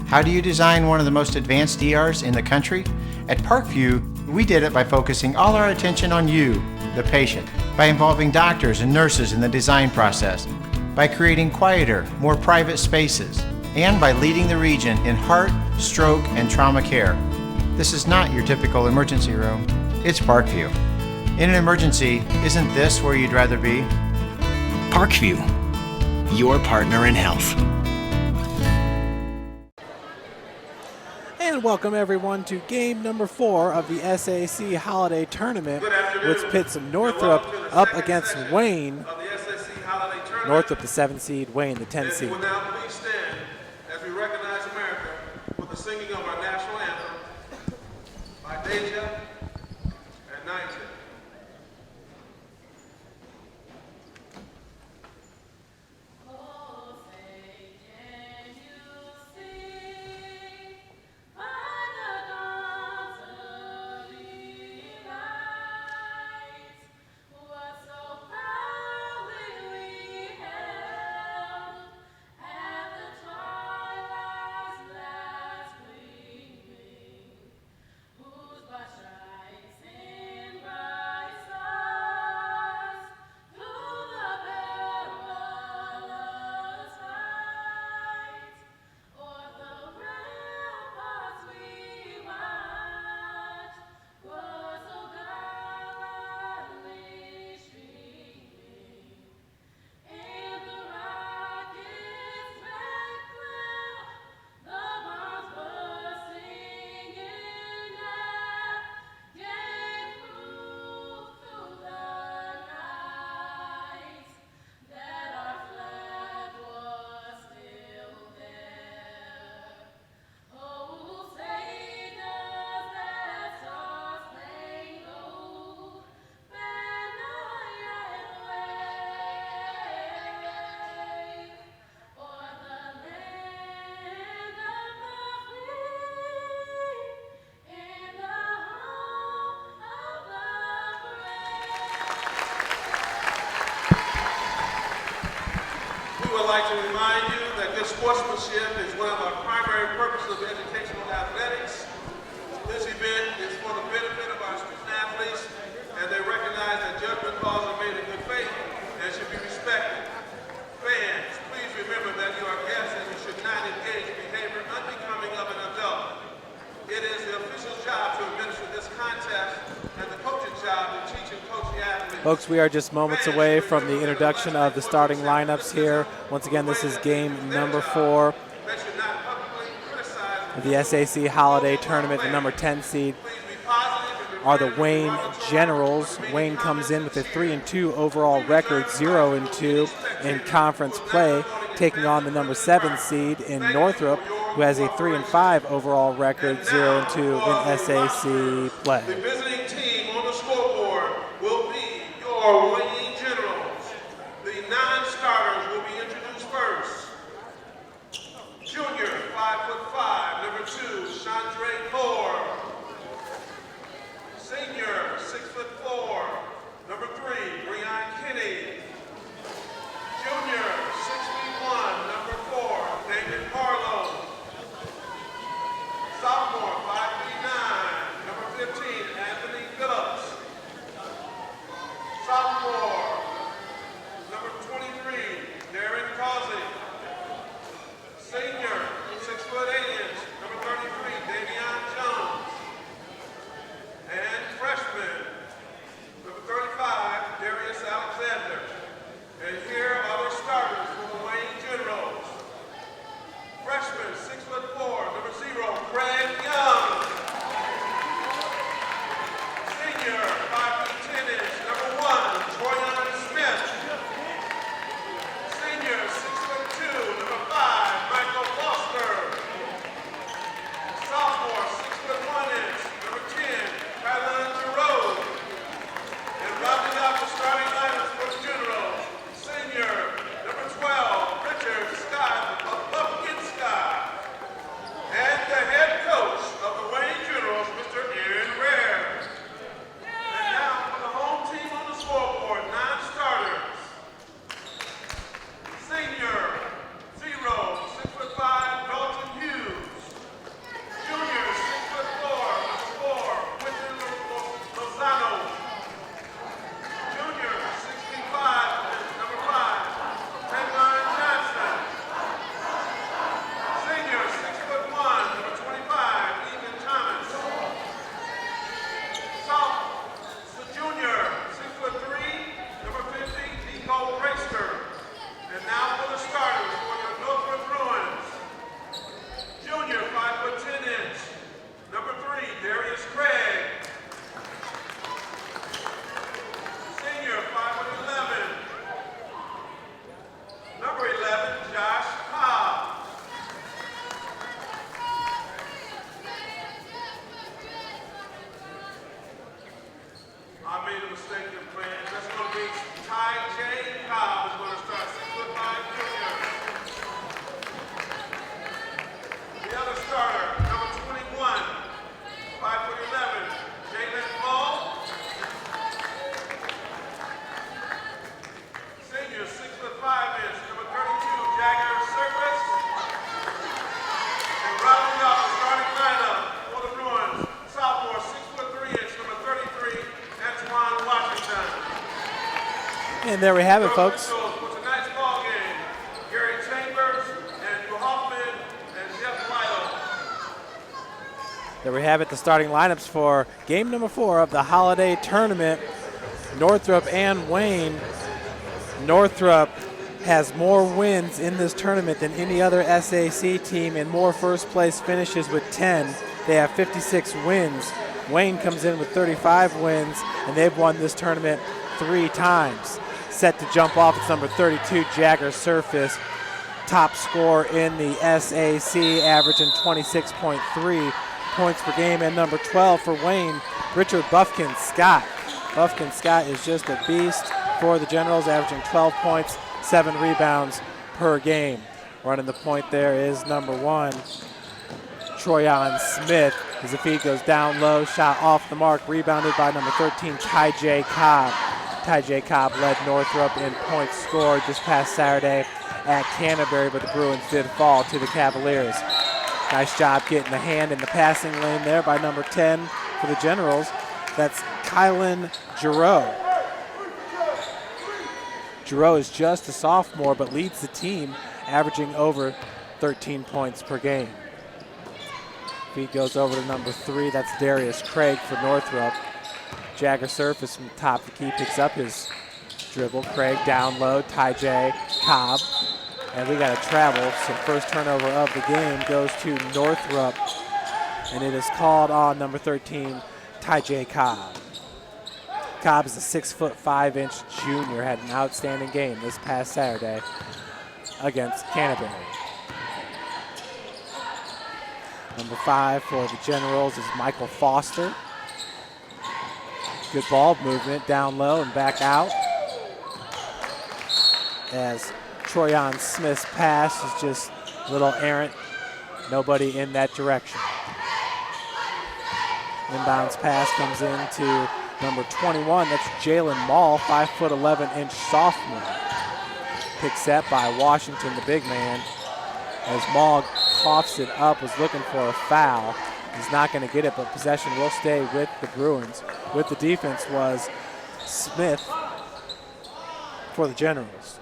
How do you design one of the most advanced ERs in the country? At Parkview, we did it by focusing all our attention on you, the patient, by involving doctors and nurses in the design process, by creating quieter, more private spaces, and by leading the region in heart, stroke, and trauma care. This is not your typical emergency room. It's Parkview. In an emergency, isn't this where you'd rather be? Parkview, your partner in health. And welcome everyone to game number 4 of the SAC Holiday Tournament, which pits Northrop up against Wayne. Northrop the 7 seed, Wayne the 10 seed. Will now please stand as we recognize America with the singing of our national anthem by Deja and Nigel. I'd like to remind you that good sportsmanship is one of our primary purposes of educational athletics. This event is for the benefit of our student athletes, and they recognize that judgment calls are made in good faith and should be respected. Fans, please remember that you are guests and you should not engage in behavior unbecoming of an adult. It is the official's job to administer this contest and the coach's job to teach and coach the athletes. Folks, we are just moments away from the introduction of the starting lineups here. Once again, this is game number 4 of the SAC Holiday Tournament. The number 10 seed are the Wayne Generals. Wayne comes in with a 3-2 overall record, 0-2 in conference play, taking on the number 7 seed in Northrop, who has a 3-5 overall record, 0-2 in SAC play. The visiting team on the scoreboard will be your Wayne Generals. The non-starters will be introduced first. Junior, 5'5", number 2, Chandre Kaur. Senior, 6'4", number 3, Breon Kinney. Junior, 6'1", number 4, David Carlo. Sophomore, 5'9", number 15, Anthony Phillips. Sophomore, number 23, Darren Causey. Senior, 6'8", number 33, Davion Jones. And freshman, number 35, Darius Alexander. And here are the starters for the Wayne Generals. Freshman, 6'4", number 0, Craig Young. Senior, 5'10", number 1, Troyan Smith. Senior, 6'2", number 5, Michael Foster. Sophomore, 6'1", number 10, Kylan Giroux. And rounding out the starting lineups for the Generals, senior, number 12, Richard Scott of Pumpkin Scott. And the head coach, starter, number 21, 5'11", Jalen Ball. Senior, 6'5", number 32, Jagger Surface. And rounding out the starting lineup for the Bruins, sophomore, 6'3", number 33, Antoine Washington. And there we have it, folks. For tonight's ball game, Gary Chambers, Andrew Hoffman, and Jeff Lytle. There we have it, the starting lineups for game number 4 of the holiday tournament. Northrop and Wayne. Northrop has more wins in this tournament than any other SAC team and more first place finishes with 10. They have 56 wins. Wayne comes in with 35 wins, and they've won this tournament 3 times. Set to jump off, it's number 32, Jagger Surface. Top scorer in the SAC, averaging 26.3 points per game. And number 12 for Wayne, Richard Buffkin Scott. Buffkin Scott is just a beast for the Generals, averaging 12 points, 7 rebounds per game. Running the point there is number 1, Troyan Smith. As the feed goes down low, shot off the mark, rebounded by number 13, Ty J. Cobb. Ty J. Cobb led Northrop in points scored this past Saturday at Canterbury, but the Bruins did fall to the Cavaliers. Nice job getting the hand in the passing lane there by number 10 for the Generals. That's Kylan Giroux. Giroux is just a sophomore, but leads the team, averaging over 13 points per game. Feed goes over to number 3. That's Darius Craig for Northrop. Jagger Surface from top to key picks up his dribble. Craig down low, Ty J. Cobb. And we got to travel, so first turnover of the game goes to Northrop. And it is called on number 13, Ty J. Cobb. Cobb is a 6'5" junior, had an outstanding game this past Saturday against Canterbury. Number 5 for the Generals is Michael Foster. Good ball movement down low and back out. As Troyan Smith's pass is just a little errant. Nobody in that direction. Inbounds pass comes into number 21. That's Jalen Mall, 5'11" sophomore. Pick set by Washington, the big man. As Mall coughs it up, was looking for a foul. He's not going to get it, but possession will stay with the Bruins. With the defense was Smith for the Generals.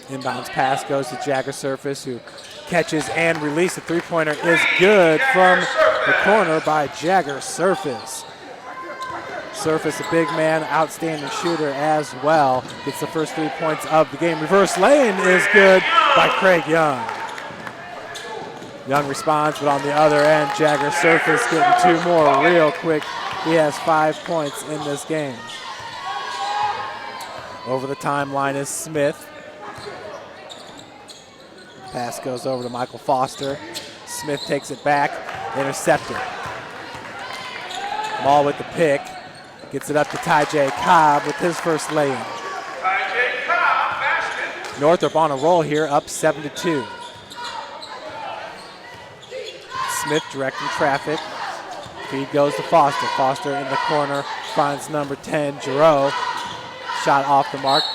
Inbounds pass goes to Jagger Surface, who catches and releases. The three-pointer is good from the corner by Jagger Surface. Surface, a big man, outstanding shooter as well. Gets the first 3 points of the game. Reverse lane is good by Craig Young. Young responds, but on the other end, Jagger Surface getting 2 more real quick. He has 5 points in this game. Over the timeline is Smith. Pass goes over to Michael Foster. Smith takes it back, intercepted. Mall with the pick. Gets it up to Ty J. Cobb with his first lay-in. Ty J. Cobb, basket. Northrop on a roll here, up 7-2. Smith directing traffic. Feed goes to Foster. Foster in the corner finds number 10, Giroux. Shot off the mark.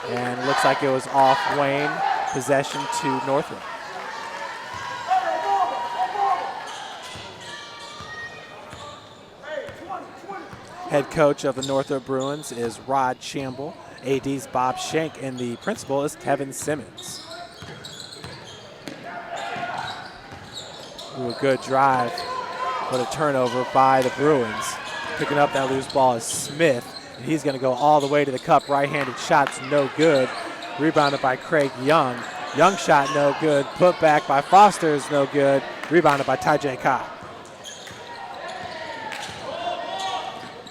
And it looks like it was off Wayne. Possession to Northrop. Head coach of the Northrop Bruins is Rod Shamble. AD's Bob Schenk, and the principal is Kevin Simmons. Ooh, a good drive, but a turnover by the Bruins. Picking up that loose ball is Smith, and he's going to go all the way to the cup. Right-handed shot's no good. Rebounded by Craig Young. Young shot no good. Put back by Foster is no good. Rebounded by Ty J. Cobb.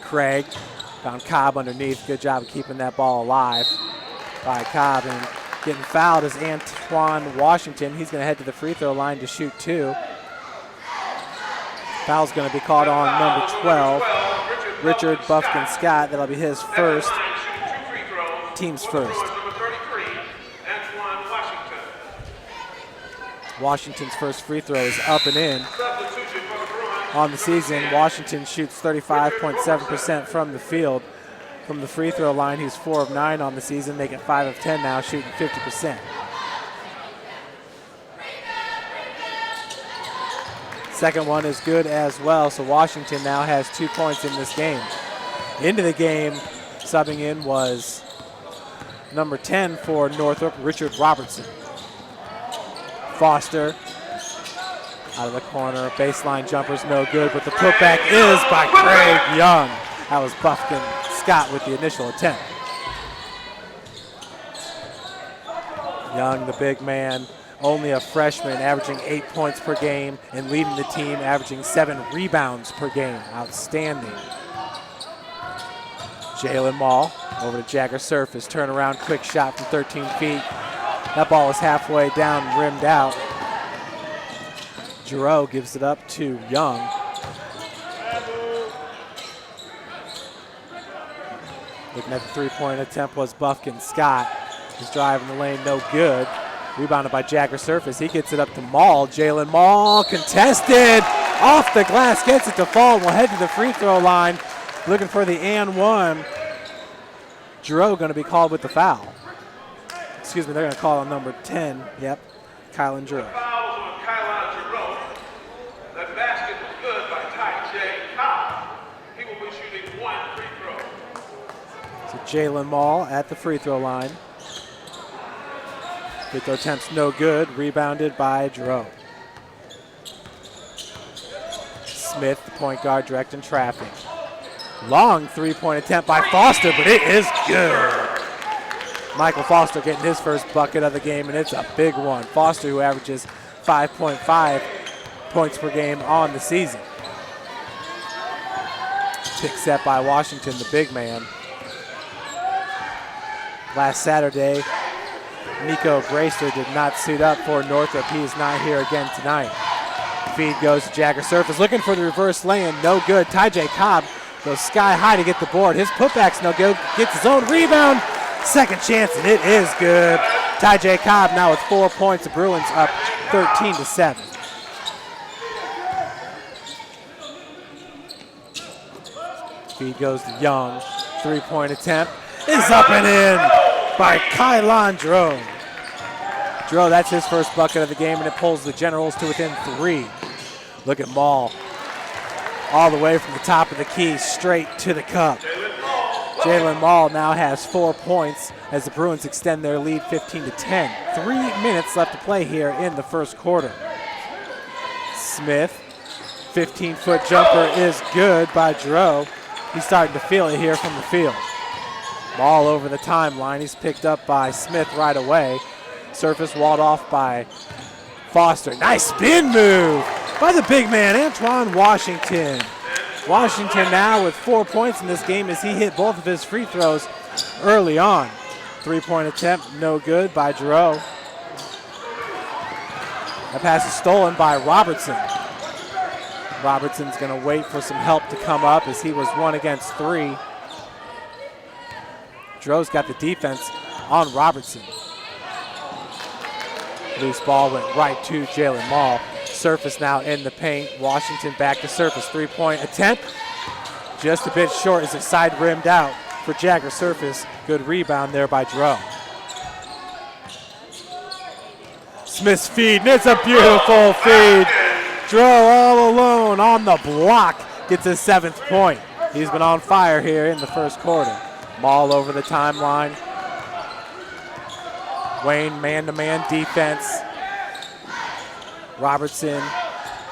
Craig found Cobb underneath. Good job of keeping that ball alive by Cobb. And getting fouled is Antoine Washington. He's going to head to the free throw line to shoot 2. Foul's going to be called on number 12. Richard Buffkin Scott. That'll be his first, team's first. Washington's first free throw is up and in. On the season, Washington shoots 35.7% from the field. From the free throw line, he's 4 of 9 on the season. They get 5 of 10 now, shooting 50%. Second one is good as well, so Washington now has 2 points in this game. Into the game, subbing in was number 10 for Northrop, Richard Robertson. Foster out of the corner, baseline jumper's no good, but the putback is by Craig Young. That was Buffkin Scott with the initial attempt. Young, the big man, only a freshman, averaging 8 points per game and leading the team, averaging 7 rebounds per game. Outstanding. Jalen Mall over to Jagger Surface, turnaround, quick shot from 13 feet. That ball is halfway down, rimmed out. Giroux gives it up to Young. Looking at the three-point attempt was Buffkin Scott. His drive in the lane, no good. Rebounded by Jagger Surface. He gets it up to Mall. Jalen Mall contested. Off the glass, gets it to fall. Will head to the free throw line. Looking for the and one. Giroux going to be called with the foul. Excuse me, they're going to call on number 10. Yep, Kylan Giroux. That basket was good by Ty-J Cobb. He will be shooting 1 free throw. So Jalen Mall at the free throw line. Free throw attempts no good. Rebounded by Giroux. Smith, the point guard, directing traffic. Long three-point attempt by Foster, but it is good. Michael Foster getting his first bucket of the game, and it's a big one. Foster, who averages 5.5 points per game on the season. Pick set by Washington, the big man. Last Saturday, Nico Grayster did not suit up for Northrop. He is not here again tonight. Feed goes to Jagger Surface, looking for the reverse lay-in, no good. Ty-J Cobb goes sky high to get the board. His putback's no good, gets his own rebound. Second chance, and it is good. Ty-J Cobb now with 4 points. The Bruins up 13-7. Feed goes to Young. Three-point attempt is up and in by Kylan Giroux. Giroux, that's his first bucket of the game, and it pulls the Generals to within 3. Look at Mall. All the way from the top of the key, straight to the cup. Jalen Mall now has 4 points as the Bruins extend their lead 15-10. 3 minutes left to play here in the first quarter. Smith, 15-foot jumper is good by Giroux. He's starting to feel it here from the field. Ball over the timeline. He's picked up by Smith right away. Surface walled off by Foster. Nice spin move by the big man, Antoine Washington. Washington now with 4 points in this game as he hit both of his free throws early on. Three-point attempt, no good by Giroux. That pass is stolen by Robertson. Robertson's going to wait for some help to come up as he was 1 against 3. Giroux's got the defense on Robertson. Loose ball went right to Jalen Mall. Surface now in the paint. Washington back to Surface. Three-point attempt. Just a bit short as it side rimmed out for Jagger Surface. Good rebound there by Giroux. Smith's feed, and it's a beautiful feed. Giroux all alone on the block. Gets his 7th point. He's been on fire here in the first quarter. Mall over the timeline. Wayne man-to-man defense. Robertson,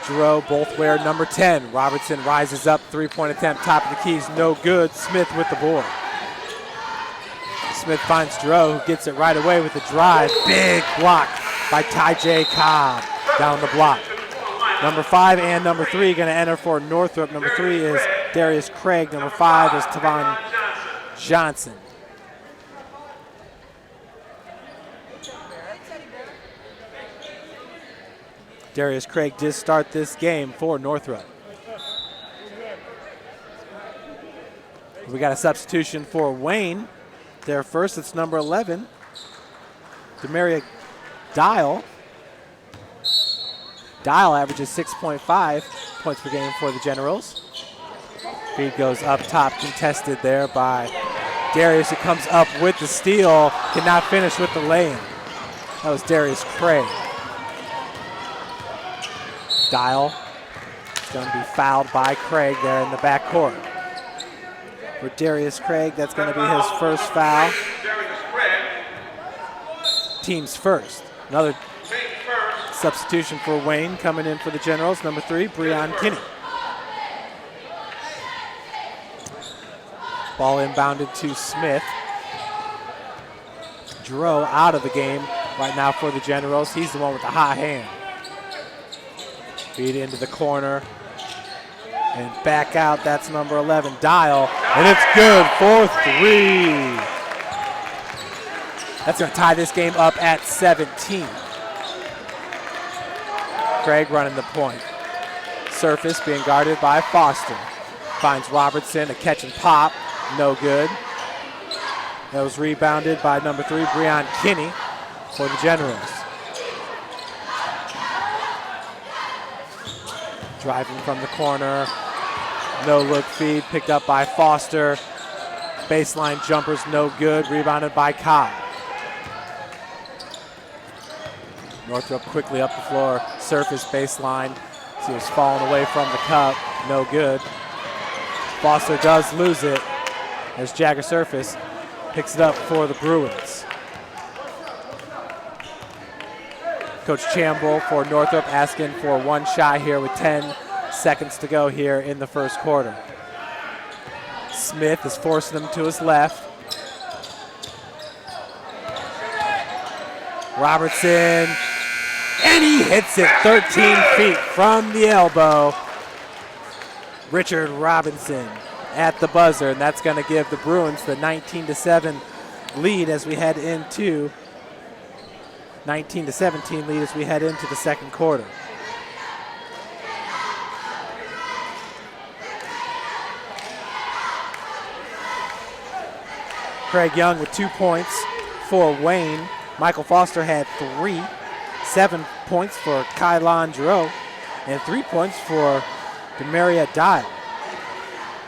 Giroux both wear number 10. Robertson rises up, three-point attempt, top of the keys, no good. Smith with the board. Smith finds Giroux, who gets it right away with the drive. Big block by Ty-J Cobb down the block. Number 5 and number 3 going to enter for Northrop. Number 3 is Darius Craig. Number 5 is Tavon Johnson. Darius Craig did start this game for Northrop. We got a substitution for Wayne. There first, it's number 11, Demaria Dial. Dial averages 6.5 points per game for the Generals. Feed goes up top, contested there by Darius, who comes up with the steal, cannot finish with the lay-in. That was Darius Craig. Dial is going to be fouled by Craig there in the backcourt. For Darius Craig, that's going to be his first foul. Team's first. Another substitution for Wayne coming in for the Generals, number 3, Breon Kinney. Ball inbounded to Smith. Dro out of the game right now for the Generals. He's the one with the hot hand. Feed into the corner and back out. That's number 11, Dial, and it's good for 3. That's going to tie this game up at 17. Craig running the point. Surface being guarded by Foster. Finds Robertson, a catch and pop, no good. That was rebounded by number 3, Breon Kinney for the Generals. Driving from the corner, no look feed, picked up by Foster. Baseline jumpers, no good, rebounded by Cobb. Northrop quickly up the floor, surface baseline. He was falling away from the cup, no good. Foster does lose it as Jagger Surface picks it up for the Bruins. Coach Chamble for Northrop asking for one shot here with 10 seconds to go here in the first quarter. Smith is forcing them to his left. Robertson, and he hits it 13 feet from the elbow. Richard Robinson at the buzzer, and that's going to give the Bruins the 19-7 lead as we head into 19-17 lead as we head into the second quarter. Craig Young with 2 points for Wayne. Michael Foster had 3. 7 points for Kylon Dro, and 3 points for Demaria Dial.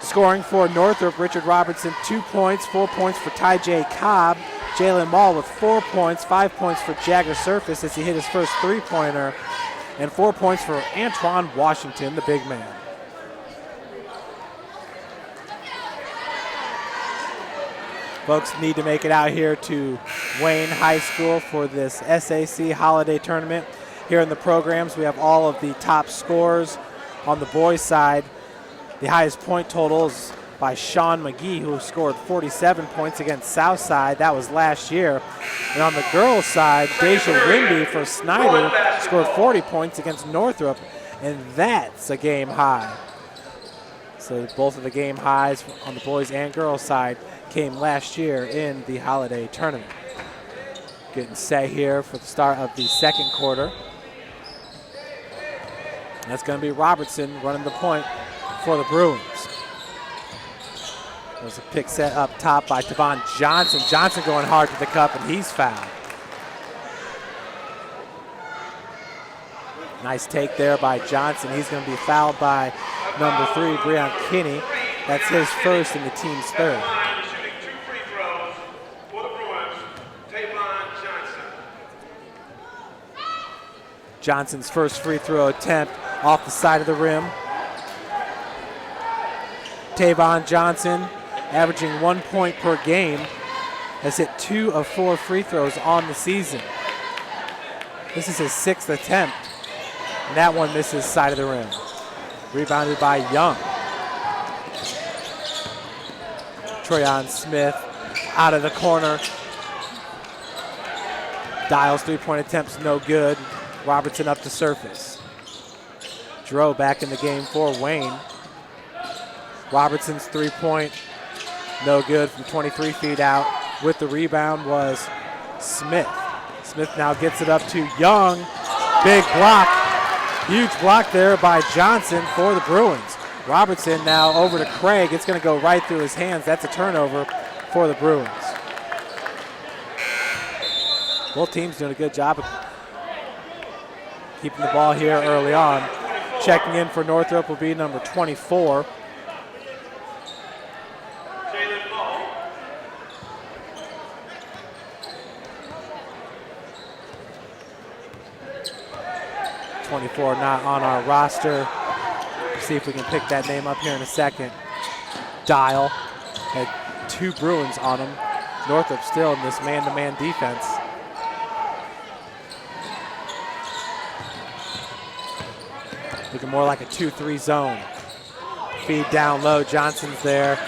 Scoring for Northrop, Richard Robertson, 2 points, 4 points for Ty J. Cobb. Jalen Mall with 4 points, 5 points for Jagger Surface as he hit his first 3-pointer, and 4 points for Antoine Washington, the big man. Folks need to make it out here to Wayne High School for this SAC Holiday Tournament. Here in the programs, we have all of the top scores. On the boys' side, the highest point totals by Sean McGee, who scored 47 points against Southside. That was last year. And on the girls' side, Deja Rimby for Snyder scored 40 points against Northrop, and that's a game high. So both of the game highs on the boys' and girls' side came last year in the Holiday Tournament. Getting set here for the start of the second quarter. That's going to be Robertson running the point for the Bruins. There's a pick set up top by Tavon Johnson. Johnson going hard to the cup, and he's fouled. Nice take there by Johnson. He's going to be fouled by number 3, Breon Kinney. That's his first and the team's third. Johnson's first free throw attempt off the side of the rim. Tavon Johnson, averaging 1 point per game, has hit 2 of 4 free throws on the season. This is his 6th attempt, and that one misses side of the rim. Rebounded by Young. Troyan Smith out of the corner. Dial's 3-point attempts no good. Robertson up to Surface. Dro back in the game for Wayne. Robertson's 3-point, no good from 23 feet out. With the rebound was Smith. Smith now gets it up to Young. Big block, huge block there by Johnson for the Bruins. Robertson now over to Craig. It's going to go right through his hands. That's a turnover for the Bruins. Both teams doing a good job of keeping the ball here early on. Checking in for Northrop will be number 24. Not on our roster. See if we can pick that name up here in a second. Dial had 2 Bruins on him. Northrop still in this man-to-man defense. Looking more like a 2-3 zone. Feed down low. Johnson's there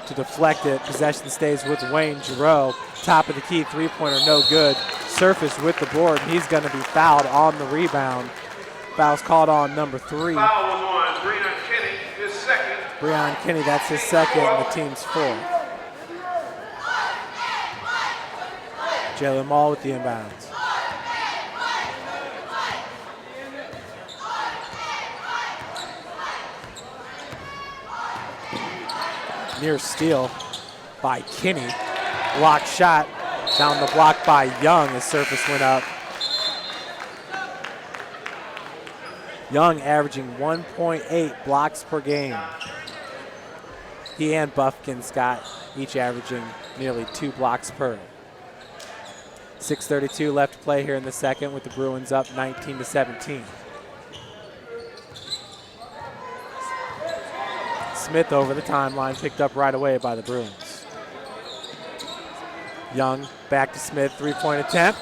to deflect it. Possession stays with Wayne Giroux. Top of the key, 3-pointer, no good. Surface with the board. He's going to be fouled on the rebound. Foul's called on number 3. Foul was on Breon Kinney, his second. Breon Kinney, that's his second, and the team's 4. Jalen Mall with the inbounds. Near steal by Kinney. Block shot down the block by Young as Surface went up. Young averaging 1.8 blocks per game. He and Buffkin Scott each averaging nearly 2 blocks per. 6:32 left to play here in the second with the Bruins up 19-17. Smith over the timeline, picked up right away by the Bruins. Young back to Smith, 3-point attempt.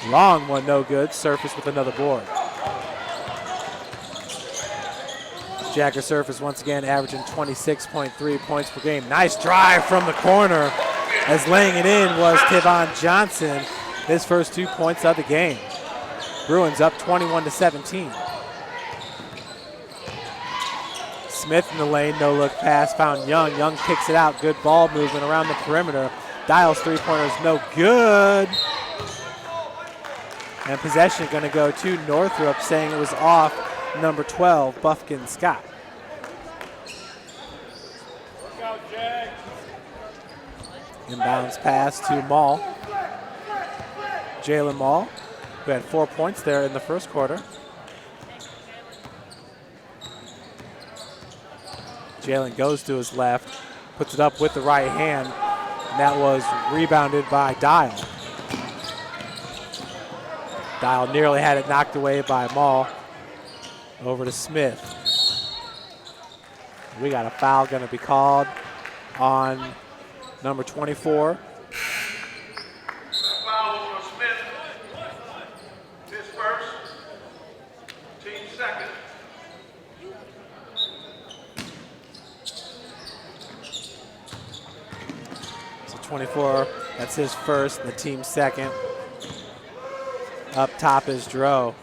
Long one, no good. Surface with another board. Jacker Surface once again averaging 26.3 points per game. Nice drive from the corner as laying it in was Tivon Johnson. His first 2 points of the game. Bruins up 21-17. Smith in the lane, no look pass, found Young. Young kicks it out, good ball movement around the perimeter. Dial's 3-pointer is no good. And possession going to go to Northrop, saying it was off number 12, Buffkin Scott. Inbounds pass to Mall. Jalen Mall, who had 4 points there in the first quarter. Jalen goes to his left, puts it up with the right hand, and that was rebounded by Dial. Dial nearly had it knocked away by Mall. Over to Smith. We got a foul going to be called on number 24. Foul was on Smith. His first. Team second. So 24, that's his first, the team's second. Up top is Dro.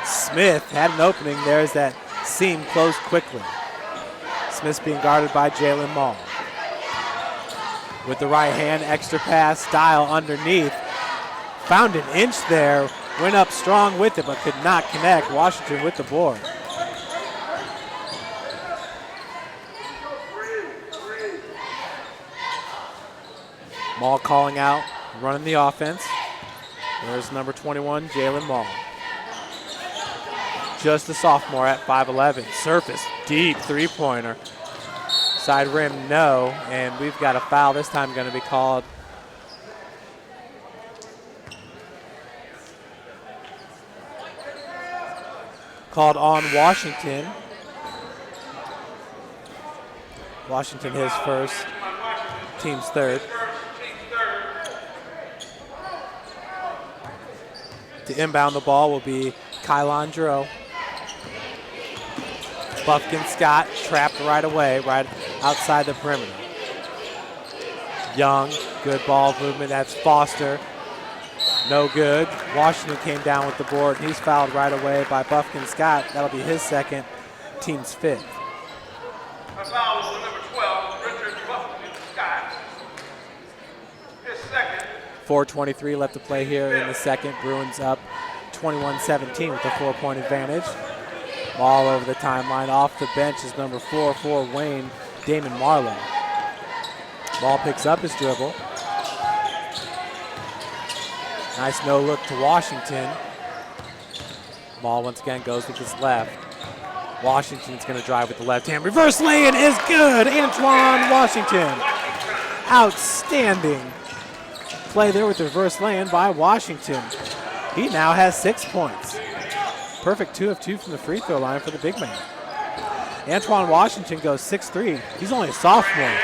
Smith had an opening. There's that seam closed quickly. Smith's being guarded by Jalen Mall. With the right hand, extra pass, Dial underneath. Found an inch there, went up strong with it, but could not connect. Washington with the board. Mall calling out, running the offense. There's number 21, Jalen Mall. Just a sophomore at 5'11". Surface, deep 3-pointer. Side rim, no. And we've got a foul this time going to be called. Called on Washington. Washington his first, team's third. To inbound the ball will be Kylon Giroux. Buffkin Scott trapped right away, right outside the perimeter. Young, good ball movement. That's Foster. No good. Washington came down with the board. He's fouled right away by Buffkin Scott. That'll be his second, team's 5th. A foul was on number 12, Richard Buffkin Scott. His second. 4:23 left to play here in the second. Bruins up 21-17 with a 4-point advantage. Ball over the timeline. Off the bench is number 4 for Wayne, Damon Marlowe. Ball picks up his dribble. Nice no look to Washington. Ball once again goes with his left. Washington's going to drive with the left hand. Reverse lay-in is good. Antoine Washington. Outstanding play there with the reverse lay-in by Washington. He now has 6 points. Perfect 2 of 2 from the free throw line for the big man. Antoine Washington goes 6'3". He's only a sophomore.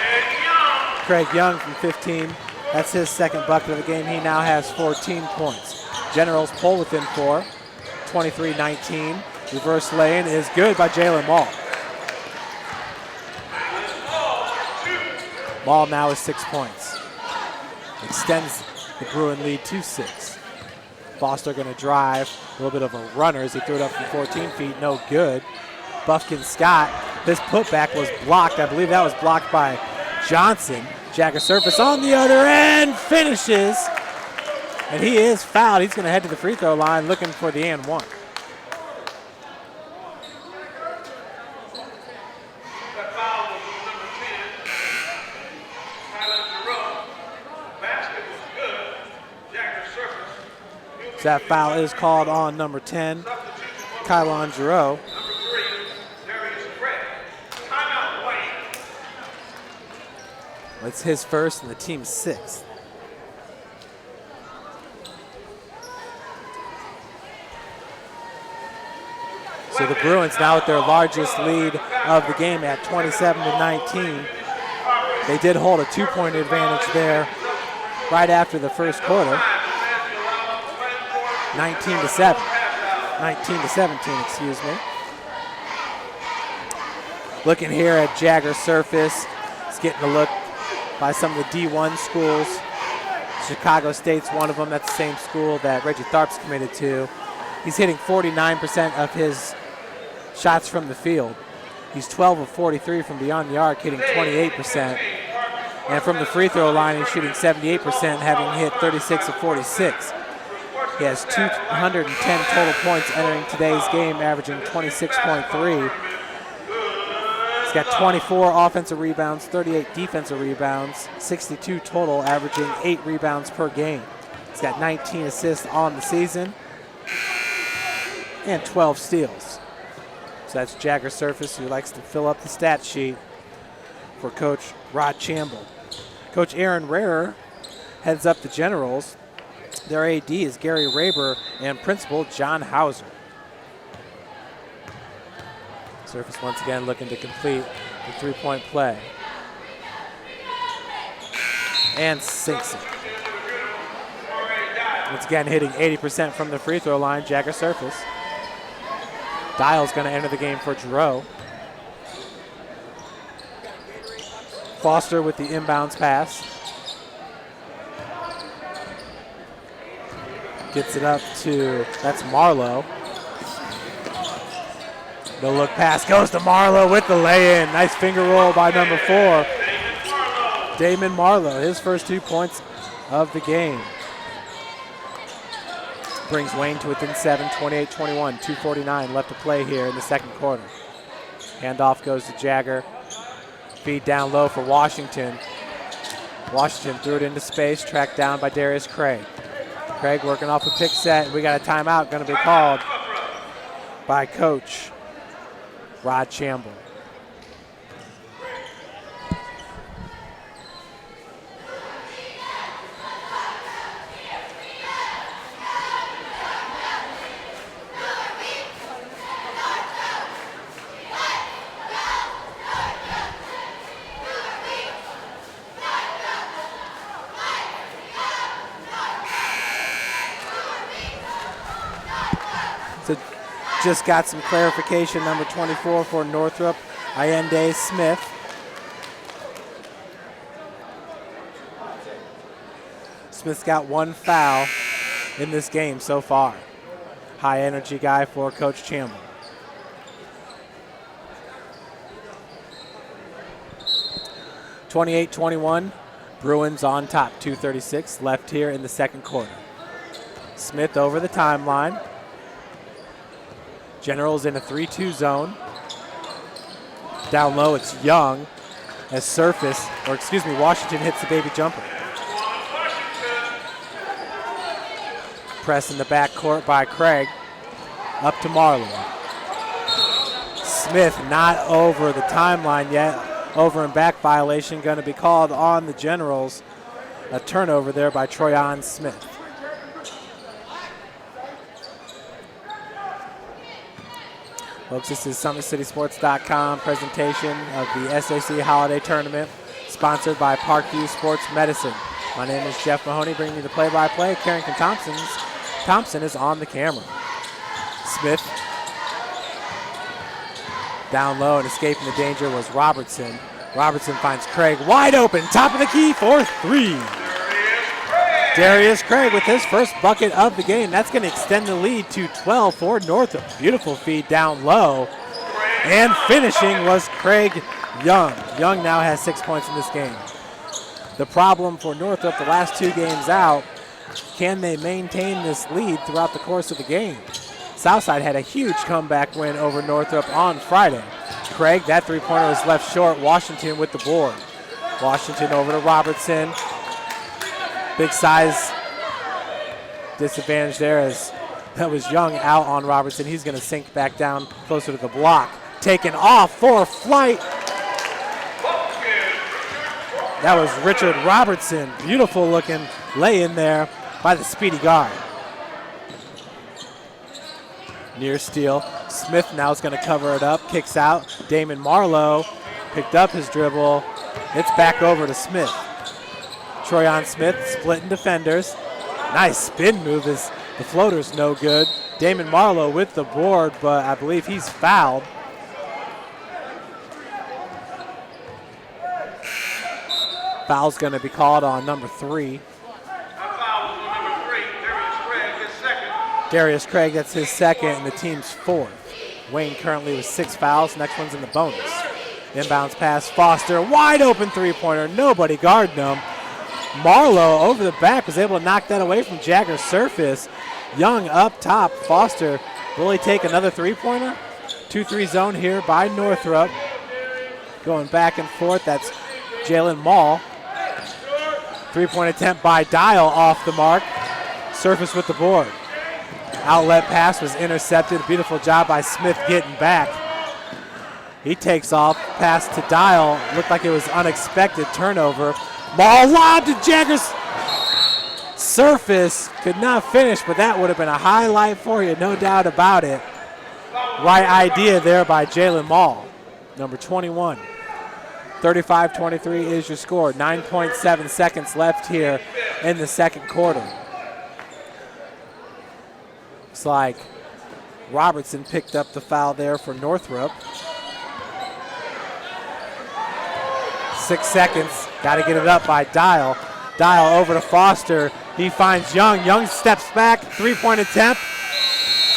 Craig Young from 15. That's his second bucket of the game. He now has 14 points. Generals pull within 4. 23-19. Reverse lay-in is good by Jalen Mall. Mall now is 6 points. Extends the Bruin lead to 6. Foster going to drive. A little bit of a runner as he threw it up from 14 feet. No good. Buffkin Scott. This putback was blocked. I believe that was blocked by Johnson. Jagger Surface on the other end. Finishes. And he is fouled. He's going to head to the free throw line looking for the and one. So that foul is called on number 10, Kylon Giroux. It's his first and the team's 6th. So the Bruins now with their largest lead of the game at 27-19. They did hold a 2-point advantage there right after the first quarter. 19-7. 19-17, excuse me. Looking here at Jagger Surface. It's getting a look by some of the D1 schools. Chicago State's one of them. That's the same school that Reggie Tharp's committed to. He's hitting 49% of his shots from the field. He's 12 of 43 from beyond the arc, hitting 28%. And from the free throw line, he's shooting 78%, having hit 36 of 46. He has 210 total points entering today's game, averaging 26.3. He's got 24 offensive rebounds, 38 defensive rebounds, 62 total, averaging 8 rebounds per game. He's got 19 assists on the season and 12 steals. So that's Jagger Surface, who likes to fill up the stat sheet for Coach Rod Chamble. Coach Aaron Rarer heads up the Generals. Their AD is Gary Raber and principal John Hauser. Surface once again looking to complete the three-point play. And sinks it. Once again hitting 80% from the free throw line, Jagger Surface. Dial's going to enter the game for Giroux. Foster with the inbounds pass. Gets it up to, that's Marlowe. No look pass goes to Marlowe with the lay-in. Nice finger roll by number 4. Damon Marlowe, his first 2 points of the game. Brings Wayne to within 7, 28-21, 2:49 left to play here in the second quarter. Handoff goes to Jagger. Feed down low for Washington. Washington threw it into space, tracked down by Darius Craig. Craig working off a pick set. We got a timeout going to be called by Coach Rod Chamble. So just got some clarification. Number 24 for Northrop, Allende Smith. Smith's got 1 foul in this game so far. High energy guy for Coach Chamble. (28-21), Bruins on top, 2:36 left here in the second quarter. Smith over the timeline. Generals in a 3-2 zone. Down low, it's Young as Washington hits the baby jumper. Press in the backcourt by Craig. Up to Marlowe. Smith not over the timeline yet. Over and back violation going to be called on the Generals. A turnover there by Troyan Smith. Folks, this is SummitCitySports.com presentation of the SAC Holiday Tournament, sponsored by Parkview Sports Medicine. My name is Jeff Mahoney, bringing you the play-by-play. Carrington Thompson is on the camera. Smith down low and escaping the danger was Robertson. Robertson finds Craig wide open, top of the key for three. Darius Craig with his first bucket of the game. That's going to extend the lead to 12 for Northrop. Beautiful feed down low. And finishing was Craig Young. Young now has 6 points in this game. The problem for Northrop the last 2 games out, can they maintain this lead throughout the course of the game? Southside had a huge comeback win over Northrop on Friday. Craig, that three-pointer was left short. Washington with the board. Washington over to Robertson. Big size disadvantage there as that was Young out on Robertson. He's going to sink back down closer to the block. Taken off for flight. That was Richard Robertson. Beautiful looking lay in there by the speedy guard. Near steal. Smith now is going to cover it up. Kicks out. Damon Marlowe picked up his dribble. It's back over to Smith. Troyan Smith splitting defenders. Nice spin move as the floater's no good. Damon Marlowe with the board, but I believe he's fouled. Foul's going to be called on number 3. Darius Craig, that's his second, and the team's 4th. Wayne currently with 6 fouls. Next one's in the bonus. Inbounds pass, Foster, wide open three-pointer. Nobody guarding him. Marlowe over the back was able to knock that away from Jagger's surface. Young up top. Foster, will he take another three-pointer? 2-3 zone here by Northrop. Going back and forth, that's Jalen Mall. Three-point attempt by Dial off the mark. Surface with the board. Outlet pass was intercepted. Beautiful job by Smith getting back. He takes off. Pass to Dial. Looked like it was unexpected turnover. Ball lob to Jagger's surface. Could not finish, but that would have been a highlight for you, no doubt about it. Right idea there by Jalen Mall, number 21. 35-23 is your score. 9.7 seconds left here in the second quarter. Looks like Robertson picked up the foul there for Northrop. 6 seconds. Got to get it up by Dial. Dial over to Foster. He finds Young. Young steps back. Three-point attempt.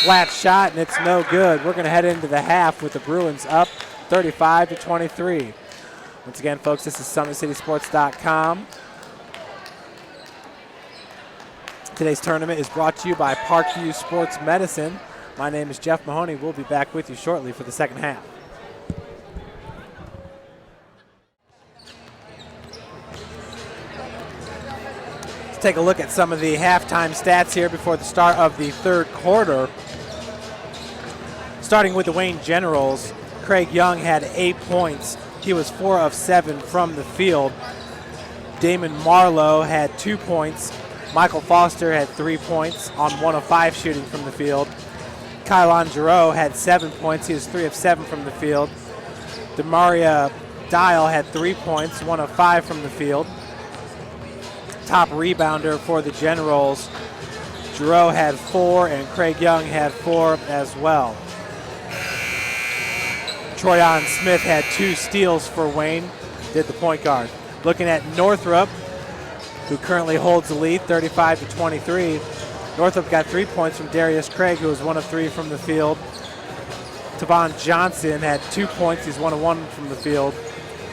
Flat shot, and it's no good. We're going to head into the half with the Bruins up 35-23. Once again, folks, this is SummitCitySports.com. Today's tournament is brought to you by Parkview Sports Medicine. My name is Jeff Mahoney. We'll be back with you shortly for the second half. Let's take a look at some of the halftime stats here before the start of the third quarter. Starting with the Wayne Generals, Craig Young had 8 points. He was 4 of 7 from the field. Damon Marlowe had 2 points. Michael Foster had 3 points on 1 of 5 shooting from the field. Kylon Giroux had 7 points. He was 3 of 7 from the field. Demaria Dial had 3 points, 1 of 5 from the field. Top rebounder for the Generals, Giroux had 4, and Craig Young had 4 as well. Troyan Smith had 2 steals for Wayne, did the point guard. Looking at Northrop, who currently holds the lead, 35-23. Northrop got 3 points from Darius Craig, who was 1 of 3 from the field. Tavon Johnson had 2 points. He's 1 of 1 from the field.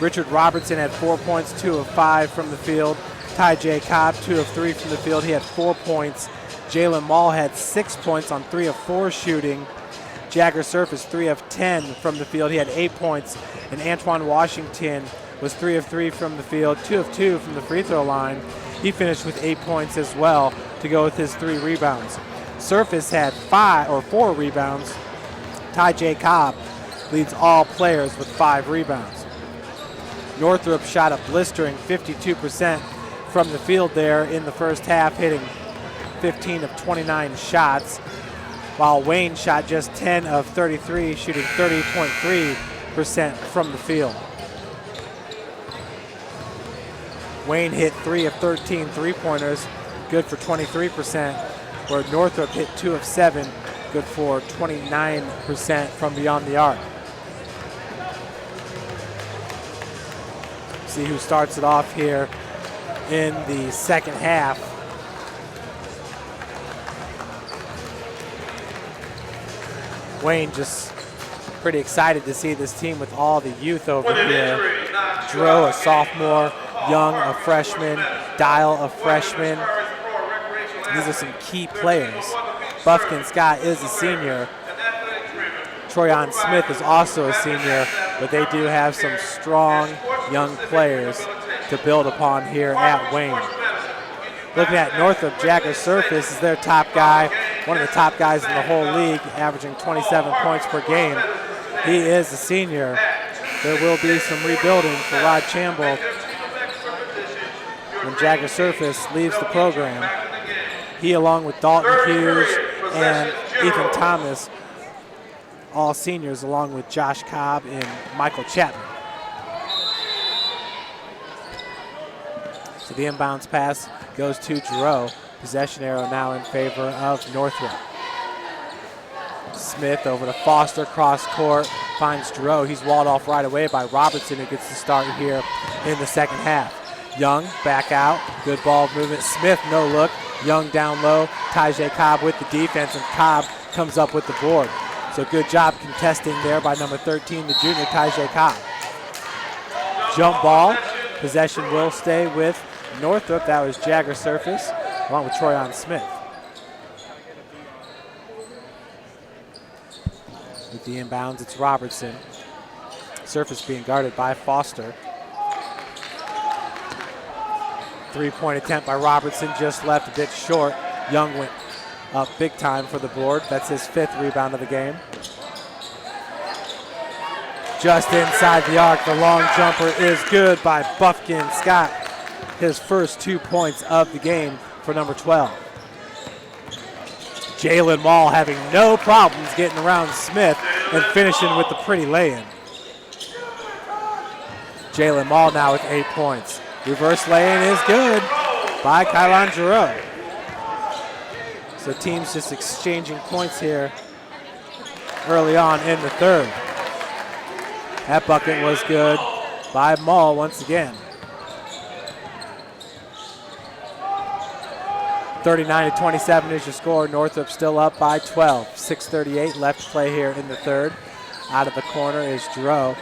Richard Robertson had 4 points, 2 of 5 from the field. Ty J. Cobb, 2 of 3 from the field. He had 4 points. Jalen Mall had 6 points on 3 of 4 shooting. Jagger Surf is 3 of 10 from the field. He had 8 points. And Antoine Washington was 3 of 3 from the field, 2 of 2 from the free throw line. He finished with 8 points as well to go with his 3 rebounds. Surface had 4 rebounds. Ty J. Cobb leads all players with 5 rebounds. Northrop shot a blistering 52% from the field there in the first half, hitting 15 of 29 shots, while Wayne shot just 10 of 33, shooting 30.3% from the field. Wayne hit 3 of 13 three-pointers, good for 23%, where Northrop hit 2 of 7, good for 29% from beyond the arc. See who starts it off here in the second half. Wayne just pretty excited to see this team with all the youth over here. Dro, a sophomore, Young, a freshman, Dial, a freshman. These are some key players. Buffkin Scott is a senior. Troyan Smith is also a senior, but they do have some strong young players to build upon here at Wayne. Looking at Northrop, Jagger Surface is their top guy, one of the top guys in the whole league, averaging 27 points per game. He is a senior. There will be some rebuilding for Rod Chamble when Jagger Surface leaves the program. He, along with Dalton Hughes and Ethan Thomas, all seniors, along with Josh Cobb and Michael Chapman. So the inbounds pass goes to Giroux. Possession arrow now in favor of Northrop. Smith over to Foster, cross court, finds Giroux. He's walled off right away by Robertson, who gets the start here in the second half. Young back out, good ball movement. Smith no look, Young down low. Tyjae Cobb with the defense, and Cobb comes up with the board. So good job contesting there by number 13, the junior Tyjae Cobb. Jump ball, possession will stay with Northrop. That was Jagger Surface, along with Troyan Smith. With the inbounds, it's Robertson. Surface being guarded by Foster. Three-point attempt by Robertson, just left a bit short. Young went up big time for the board. That's his 5th rebound of the game. Just inside the arc, the long jumper is good by Buffkin Scott. His first 2 points of the game for number 12. Jalen Mall having no problems getting around Smith and finishing with the pretty lay-in. Jalen Mall now with 8 points. Reverse lay-in is good by Kylan Giroux. So teams just exchanging points here early on in the third. That bucket was good by Mall once again. 39-27 is your score. Northrop still up by 12. 6:38 left to play here in the third. Out of the corner is Giroux.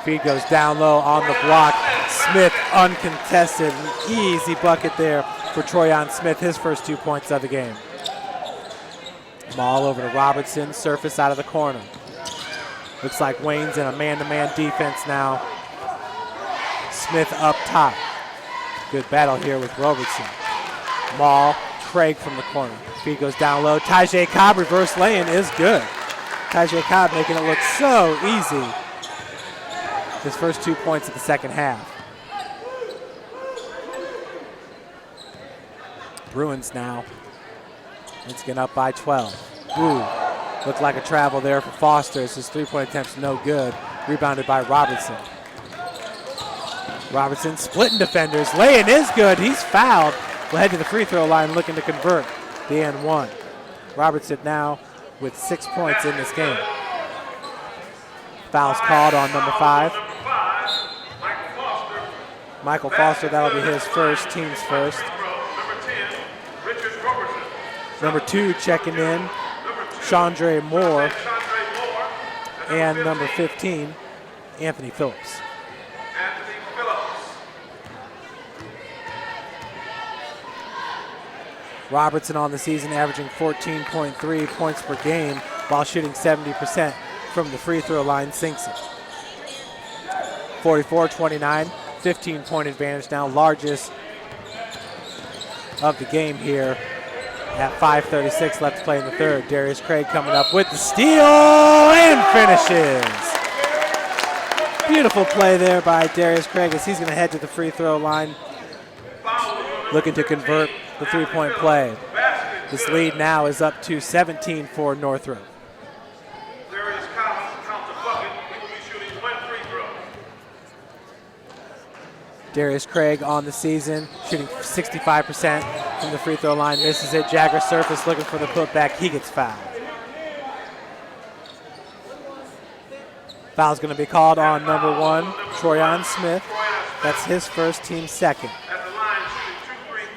Feed goes down low on the block. Smith uncontested. An easy bucket there for Troyan Smith, his first 2 points of the game. Ball over to Robertson. Surface out of the corner. Looks like Wayne's in a man-to-man defense now. Smith up top. Good battle here with Robertson. Maul, Craig from the corner. Feed goes down low. Tyjae Cobb, reverse lay-in is good. Tyjae Cobb making it look so easy. His first 2 points of the second half. Bruins now. It's getting up by 12. Ooh, looked like a travel there for Foster. His three-point attempt's no good. Rebounded by Robertson. Robertson splitting defenders. Lay-in is good. He's fouled. Will head to the free throw line looking to convert the and one. Robertson now with 6 points in this game. Foul's called on number 5. Michael Foster, that'll be his first, team's first. Number 2 checking in, Chandre Moore. And number 15, Anthony Phillips. Robertson on the season averaging 14.3 points per game. while shooting 70% from the free throw line sinks it. 44-29, 15-point advantage now, largest of the game here at 5:36 left to play in the third. Darius Craig coming up with the steal and finishes. Beautiful play there by Darius Craig as he's going to head to the free throw line, looking to convert the three-point play. This lead now is up to 17 for Northrop. Darius Craig on the season, shooting 65% from the free throw line, misses it. Jagger Surface looking for the putback, he gets fouled. Foul's going to be called on number 1, Troyan Smith. That's his first, team second. At the line, shooting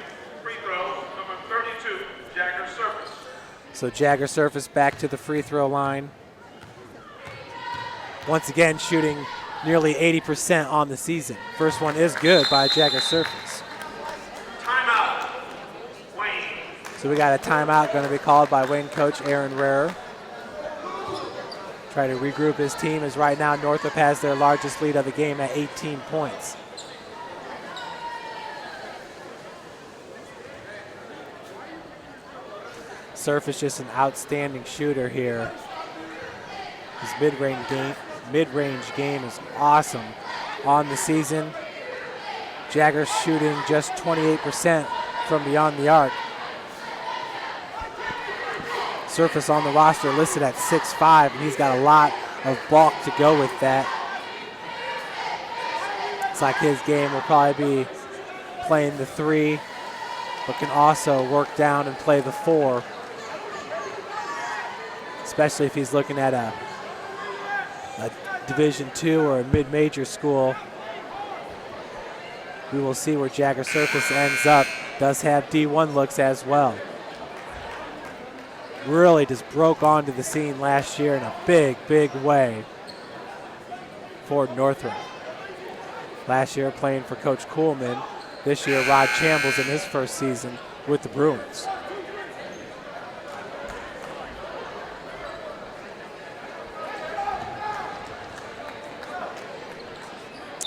2 free throws, number 32, Jagger Surface. So Jagger Surface back to the free throw line. Once again, shooting nearly 80% on the season. First one is good by Jagger Surface. Timeout, Wayne. So we got a timeout going to be called by Wayne coach Aaron Rarer. Try to regroup his team as right now Northrop has their largest lead of the game at 18 points. Surface just an outstanding shooter here. His mid-range game is awesome on the season. Jagger shooting just 28% from beyond the arc. Surface on the roster listed at 6'5", and he's got a lot of bulk to go with that. It's like his game will probably be playing the 3, but can also work down and play the 4, especially if he's looking at a Division II or a mid-major school. We will see where Jagger Surface ends up. Does have D1 looks as well. Really just broke onto the scene last year in a big, big way for Northrop. Last year playing for Coach Kuhlman. This year Rod Chambles in his first season with the Bruins.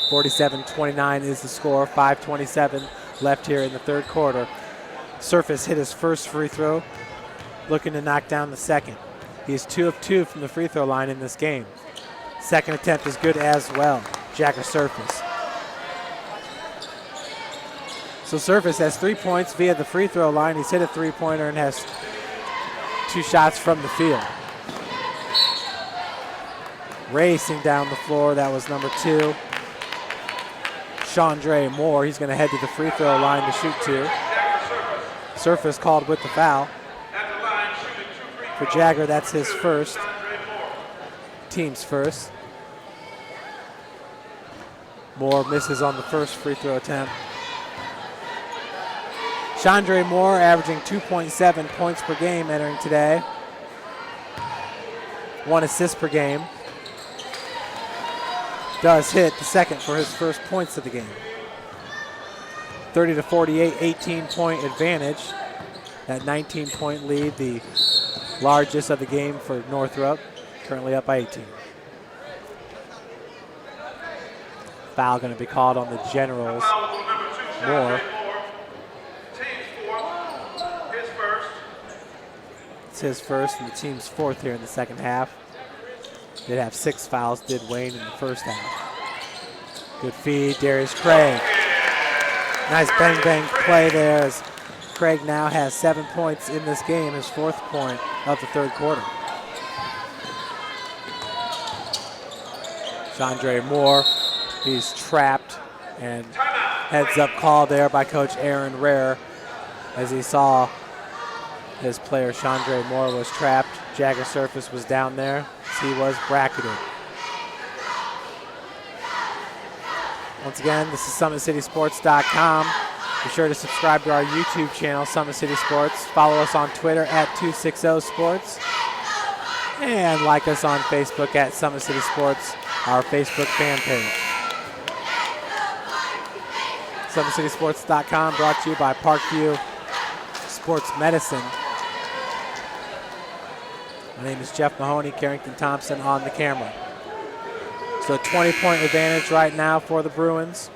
(47-29) is the score. 5:27 left here in the third quarter. Surface hit his first free throw, looking to knock down the second. He's 2 of 2 from the free throw line in this game. Second attempt is good as well. Jagger Surface. So Surface has 3 points via the free throw line. He's hit a three-pointer and has 2 shots from the field. Racing down the floor, that was number 2. Chandre Moore, he's going to head to the free throw line to shoot 2. Surface called with the foul. For Jagger, that's his first, team's first. Moore misses on the first free throw attempt. Chandre Moore averaging 2.7 points per game entering today. 1 assist per game. Does hit the second for his first points of the game. 30-48, 18-point advantage. That 19-point lead, the largest of the game for Northrop, currently up by 18. Foul going to be called on the Generals. Moore. It's his first and the team's fourth here in the second half. Did have 6 fouls, did Wayne in the first half. Good feed, Darius Craig. Nice bang-bang play there as Craig now has 7 points in this game, his 4th point of the third quarter. Chandre Moore, he's trapped, and heads up call there by Coach Aaron Rarer as he saw his player Chandre Moore was trapped. Jagger Surface was down there as he was bracketed. Once again, this is SummitCitySports.com. Be sure to subscribe to our YouTube channel, Summit City Sports. Follow us on Twitter at 260sports. And like us on Facebook at Summit City Sports, our Facebook fan page. SummitCitySports.com brought to you by Parkview Sports Medicine. My name is Jeff Mahoney, Carrington Thompson on the camera. So a 20-point advantage right now for the Bruins.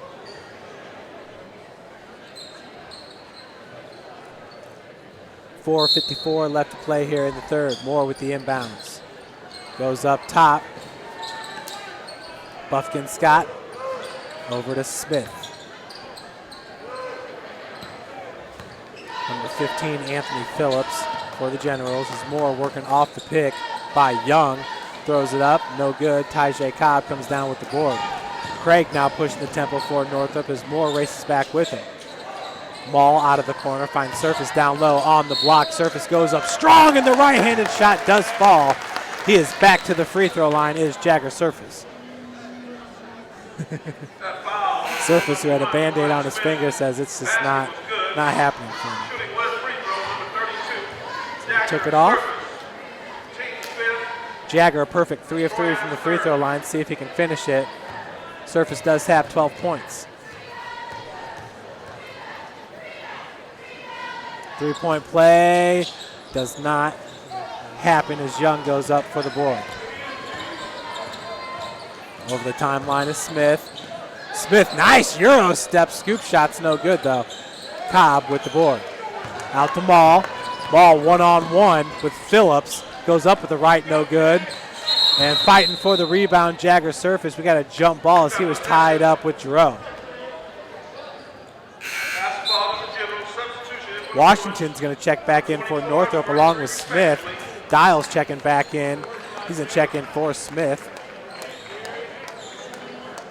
.454 left to play here in the third. Moore with the inbounds. Goes up top. Buffkin Scott over to Smith. Number 15, Anthony Phillips for the Generals. Is Moore working off the pick by Young. Throws it up, no good. Tyjae Cobb comes down with the board. Craig now pushing the tempo for Northrop as Moore races back with him. Maul out of the corner, finds Surface down low on the block. Surface goes up strong, and the right-handed shot does fall. He is back to the free throw line, is Jagger Surface. Surface, who had a Band-Aid on his finger, says it's just not happening for him. So he took it off. Jagger a perfect 3 of 3 from the free throw line. See if he can finish it. Surface does have 12 points. 3-point play does not happen as Young goes up for the board. Over the timeline is Smith. Smith, nice Euro step. Scoop shot's no good though. Cobb with the board. Out to Maul. Maul one-on-one with Phillips. Goes up with the right, no good. And fighting for the rebound, Jagger Surface. We got a jump ball as he was tied up with Jerome. Washington's going to check back in for Northrop along with Smith. Dials checking back in. He's going to check in for Smith.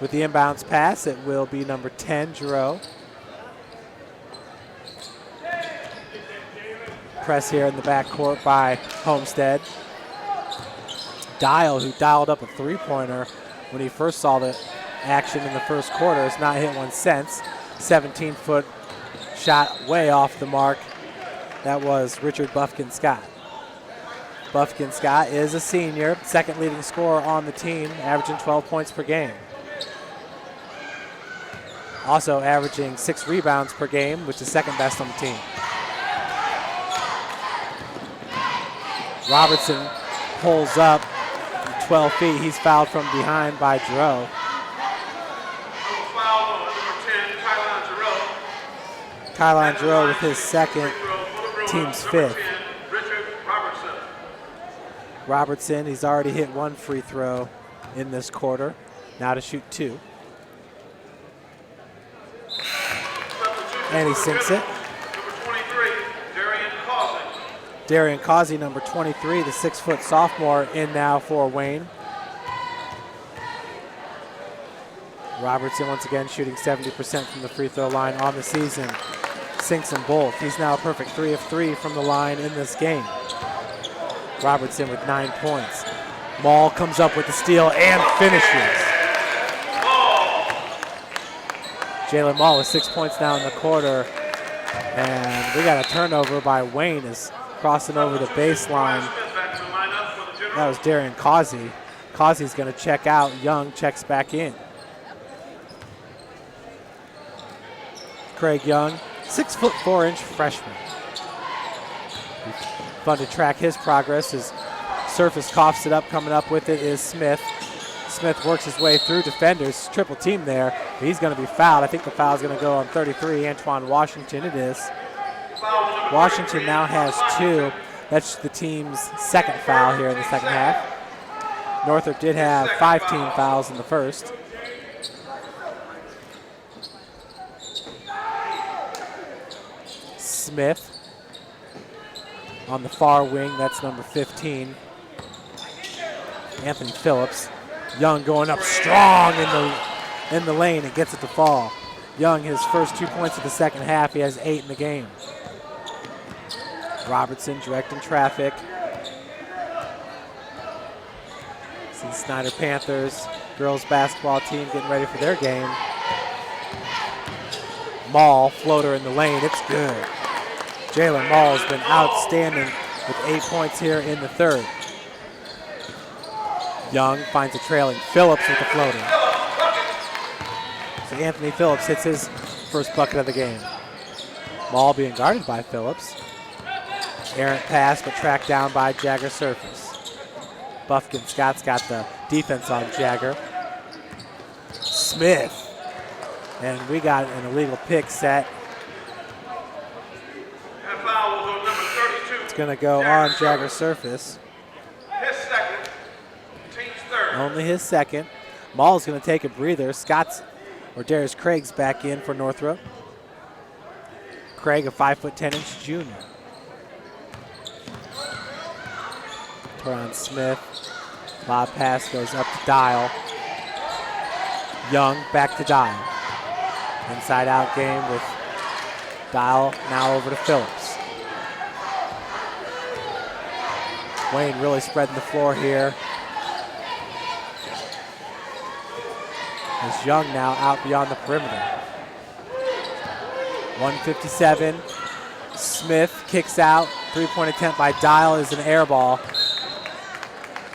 With the inbounds pass, it will be number 10, Jerome. Press here in the backcourt by Homestead. Dial, who dialed up a three-pointer when he first saw the action in the first quarter, has not hit one since. 17-foot shot way off the mark. That was Richard Buffkin Scott. Buffkin Scott is a senior, second leading scorer on the team, averaging 12 points per game. Also averaging 6 rebounds per game, which is second best on the team. Robertson pulls up 12 feet. He's fouled from behind by Giroux. Kylan Giroux with his second, team's fifth. Robertson, he's already hit 1 free throw in this quarter. Now to shoot 2. And he sinks it. Darian Causey, number 23, the 6-foot sophomore, in now for Wayne. Robertson once again shooting 70% from the free throw line on the season. Sinks them both. He's now a perfect 3 of 3 from the line in this game. Robertson with 9 points. Maul comes up with the steal and finishes. Jalen Maul with 6 points now in the quarter. And we got a turnover by Wayne as crossing over the baseline. That was Darian Causey. Causey's going to check out. Young checks back in. Craig Young, 6'4" freshman. Fun to track his progress as Surface coughs it up. Coming up with it is Smith. Smith works his way through defenders. Triple team there. But he's going to be fouled. I think the foul is going to go on 33, Antoine Washington. It is. Washington now has 2. That's the team's second foul here in the second half. Northrop did have 5 team fouls in the first. Smith on the far wing, that's number 15. Anthony Phillips. Young going up strong in the lane and gets it to fall. Young, his first 2 points of the second half, he has 8 in the game. Robertson directing traffic. See Snyder Panthers, girls basketball team getting ready for their game. Maul, floater in the lane, it's good. Jalen Maul has been outstanding with 8 points here in the third. Young finds a trailing Phillips with the floater. So Anthony Phillips hits his first bucket of the game. Maul being guarded by Phillips. Errant pass, but tracked down by Jagger Surface. Buffkin Scott's got the defense on Jagger. Smith. And we got an illegal pick set. That foul was on number 32. It's going to go on Jagger's surface. His second, team's third. Only his second. Maul's going to take a breather. Darius Craig's back in for Northrop. Craig, a 5'10" junior. Teron Smith. Lob pass goes up to Dial. Young back to Dial. Inside out game with Dial now over to Phillips. Wayne really spreading the floor here. As Young now out beyond the perimeter. 157. Smith kicks out. Three-point attempt by Dial is an air ball.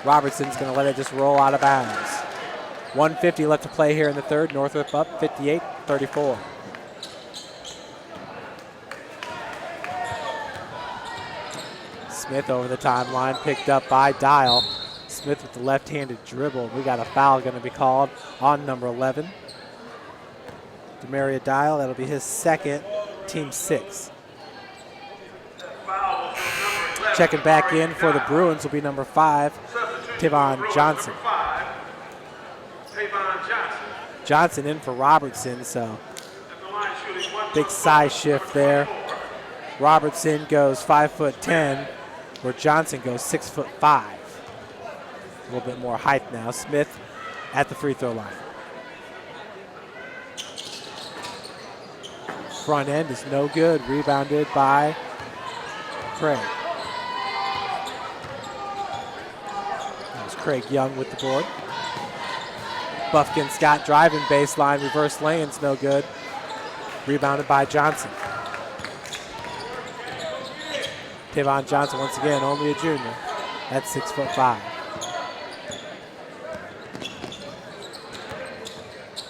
Robertson's going to let it just roll out of bounds. 150 left to play here in the third. Northrop up 58-34. Smith over the timeline, picked up by Dial. Smith with the left-handed dribble. We got a foul going to be called on number 11. Demaria Dial, that'll be his second, team 6. Checking back in for the Bruins will be number 5, Tavon Johnson. Johnson in for Robertson, so big size shift there. Robertson goes 5'10", where Johnson goes 6'5". A little bit more height now. Smith at the free throw line. Front end is no good. Rebounded by Craig. That was Craig Young with the board. Buffkin Scott driving baseline. Reverse lane's no good. Rebounded by Johnson. Tavon Johnson once again, only a junior. That's 6'5".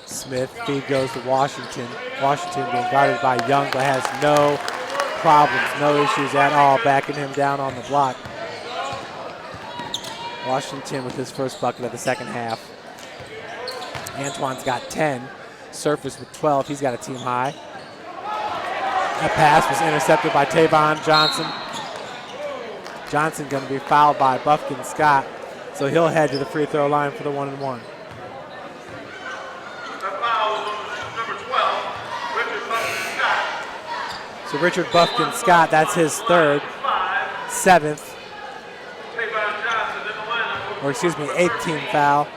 Smith, feed goes to Washington. Washington being guarded by Young, but has no problems, no issues at all, backing him down on the block. Washington with his first bucket of the second half. Antoine's got 10. Surface with 12. He's got a team high. That pass was intercepted by Tavon Johnson. Johnson going to be fouled by Buffkin Scott, so he'll head to the free throw line for the 1-and-1. So Richard Buffkin Scott, that's his third, 7th, or excuse me, 8th team foul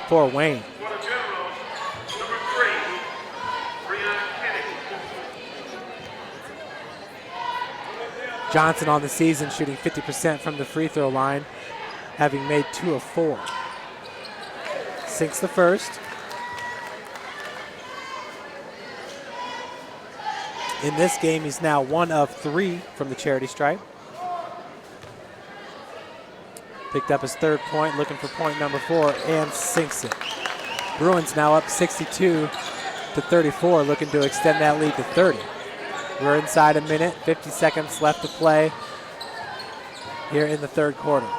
for Wayne. Johnson on the season shooting 50% from the free throw line, having made 2 of 4. Sinks the first. In this game, he's now 1 of 3 from the charity stripe. Picked up his 3rd point, looking for point number 4, and sinks it. Bruins now up 62-34, looking to extend that lead to 30. We're inside a minute, 50 seconds left to play here in the third quarter.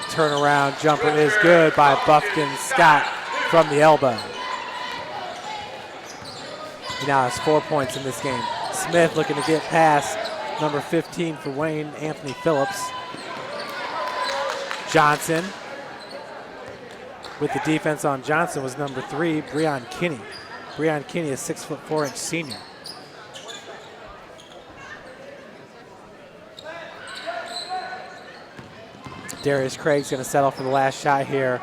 Turnaround jumper is good by Buffkin Scott from the elbow. He now has 4 points in this game. Smith looking to get past number 15 for Wayne, Anthony Phillips. Johnson with the defense on Johnson was number 3, Breon Kinney. Breon Kinney, a 6'4" senior. Darius Craig's going to settle for the last shot here.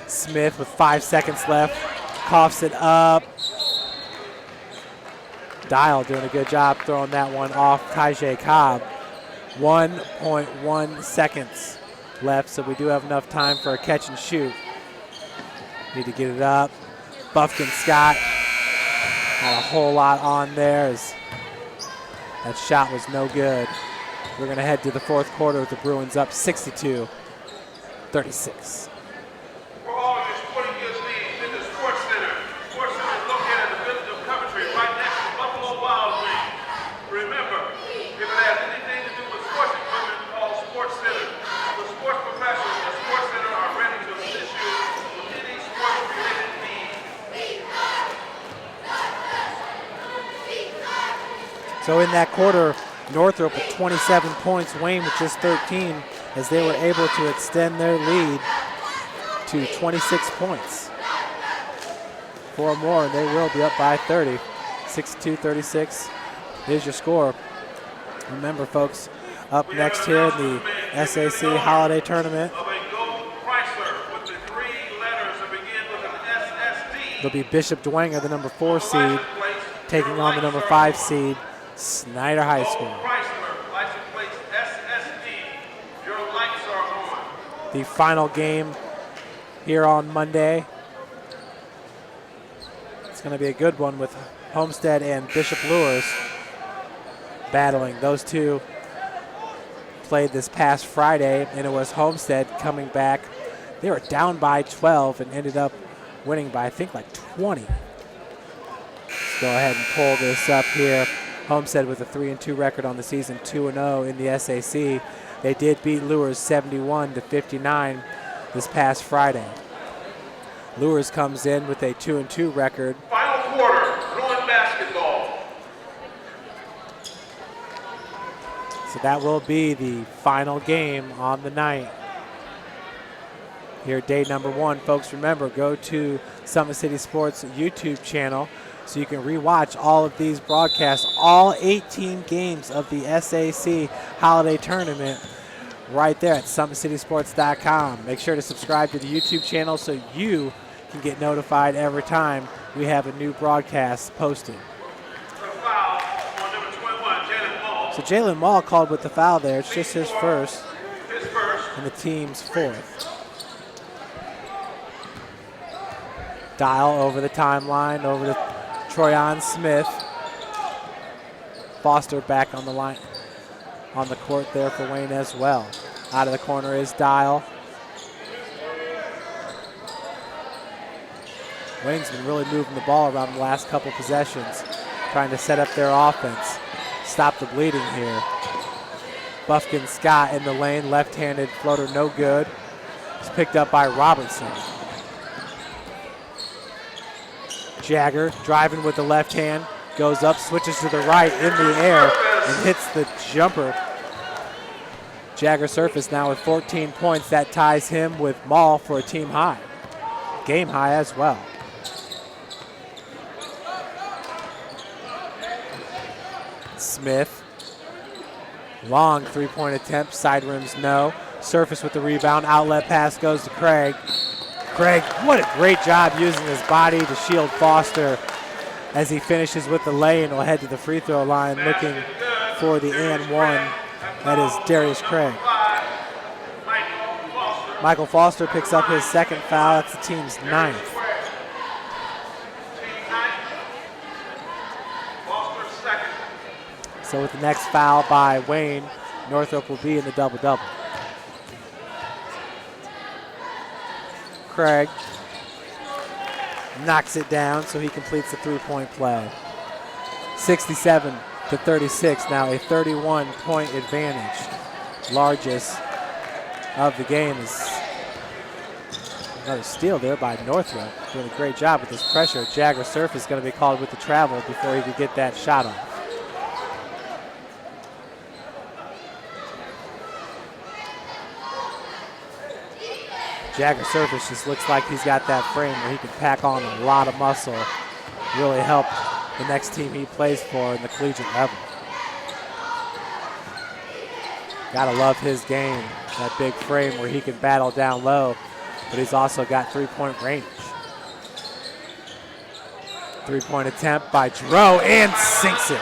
Smith with 5 seconds left, coughs it up. Dial doing a good job throwing that one off Tyjae Cobb. 1.1 seconds left, so we do have enough time for a catch and shoot. Need to get it up. Buffkin Scott had a whole lot on there as that shot was no good. We're going to head to the fourth quarter with the Bruins up 62-36. For all your sporting goods needs, visit Sports Center. Sports Center is located at the So in that quarter, Northrop with 27 points, Wayne with just 13, as they were able to extend their lead to 26 points. 4 more, and they will be up by 30. 62-36 is your score. Remember, folks, up next here in the SAC Holiday Tournament, it'll be Bishop Dwenger, the number 4 seed, taking on the number 5 seed, Snyder High School. The final game here on Monday. It's going to be a good one with Homestead and Bishop Lures battling. Those two played this past Friday, and it was Homestead coming back. They were down by 12 and ended up winning by, I think, like 20. Let's go ahead and pull this up here. Homestead with a 3-2 record on the season, 2-0 in the SAC. They did beat Lures 71-59 this past Friday. Lures comes in with a 2-2 record. Final quarter, Bruin basketball. So that will be the final game on the night. Here, day number 1. Folks, remember, go to Summit City Sports YouTube channel so you can rewatch all of these broadcasts, all 18 games of the SAC Holiday Tournament right there at summitcitysports.com. Make sure to subscribe to the YouTube channel so you can get notified every time we have a new broadcast posted. So Jalen Mall called with the foul there. It's just his first and the team's 4th. Dial over the timeline, over to Troyan Smith. Foster back on the line, on the court there for Wayne as well. Out of the corner is Dial. Wayne's been really moving the ball around the last couple possessions, trying to set up their offense. Stop the bleeding here. Buffkin Scott in the lane, left-handed floater, no good. It's picked up by Robertson. Jagger driving with the left hand, goes up, switches to the right in the air, and hits the jumper. Jagger Surface now with 14 points. That ties him with Mall for a team high. Game high as well. Smith. Long 3-point attempt, side rims no. Surface with the rebound, outlet pass goes to Craig. Craig, what a great job using his body to shield Foster as he finishes with the lay and will head to the free throw line looking for the and one. That is Darius Craig. Michael Foster picks up his 2nd foul. That's the team's 9th. So with the next foul by Wayne, Northrop will be in the double-double. Craig knocks it down, so he completes the 3-point play. 67-36, now a 31-point advantage. Largest of the game is another steal there by Northrop. Doing a great job with this pressure. Jagger Surf is going to be called with the travel before he could get that shot off. Jagger Surface just looks like he's got that frame where he can pack on a lot of muscle, really help the next team he plays for in the collegiate level. Gotta love his game, that big frame where he can battle down low, but he's also got 3-point range. 3-point attempt by Dro and sinks it.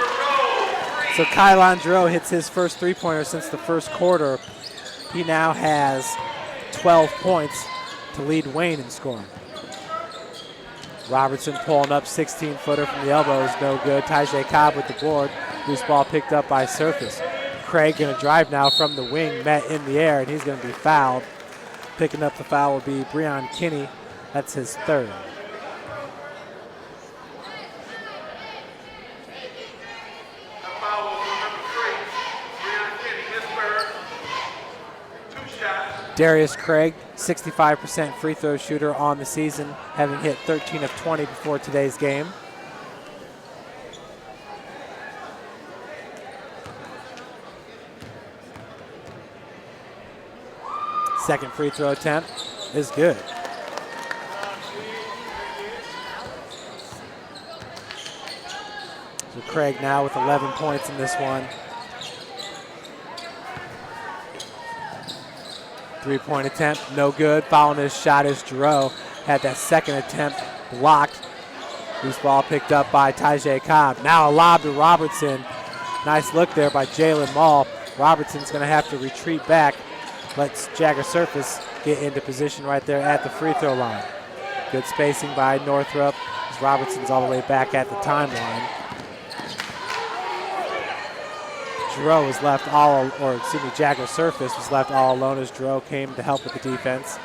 So Kylon Dro hits his first 3-pointer since the first quarter. He now has 12 points to lead Wayne in scoring. Robertson pulling up, 16-footer from the elbow is no good. Tajay Cobb with the board. Loose ball picked up by Surface. Craig going to drive now from the wing, met in the air, and he's going to be fouled. Picking up the foul will be Breon Kinney. That's his 3rd. Darius Craig, 65% free throw shooter on the season, having hit 13 of 20 before today's game. Second free throw attempt is good. So Craig now with 11 points in this one. 3-point attempt, no good. Following his shot is Giroux. Had that second attempt blocked. Loose ball picked up by Tajay Cobb. Now a lob to Robertson. Nice look there by Jalen Mall. Robertson's going to have to retreat back. Lets Jagger Surface get into position right there at the free throw line. Good spacing by Northrop as Robertson's all the way back at the timeline. Giroux was left Jagger Surface was left all alone as Giroux came to help with the defense.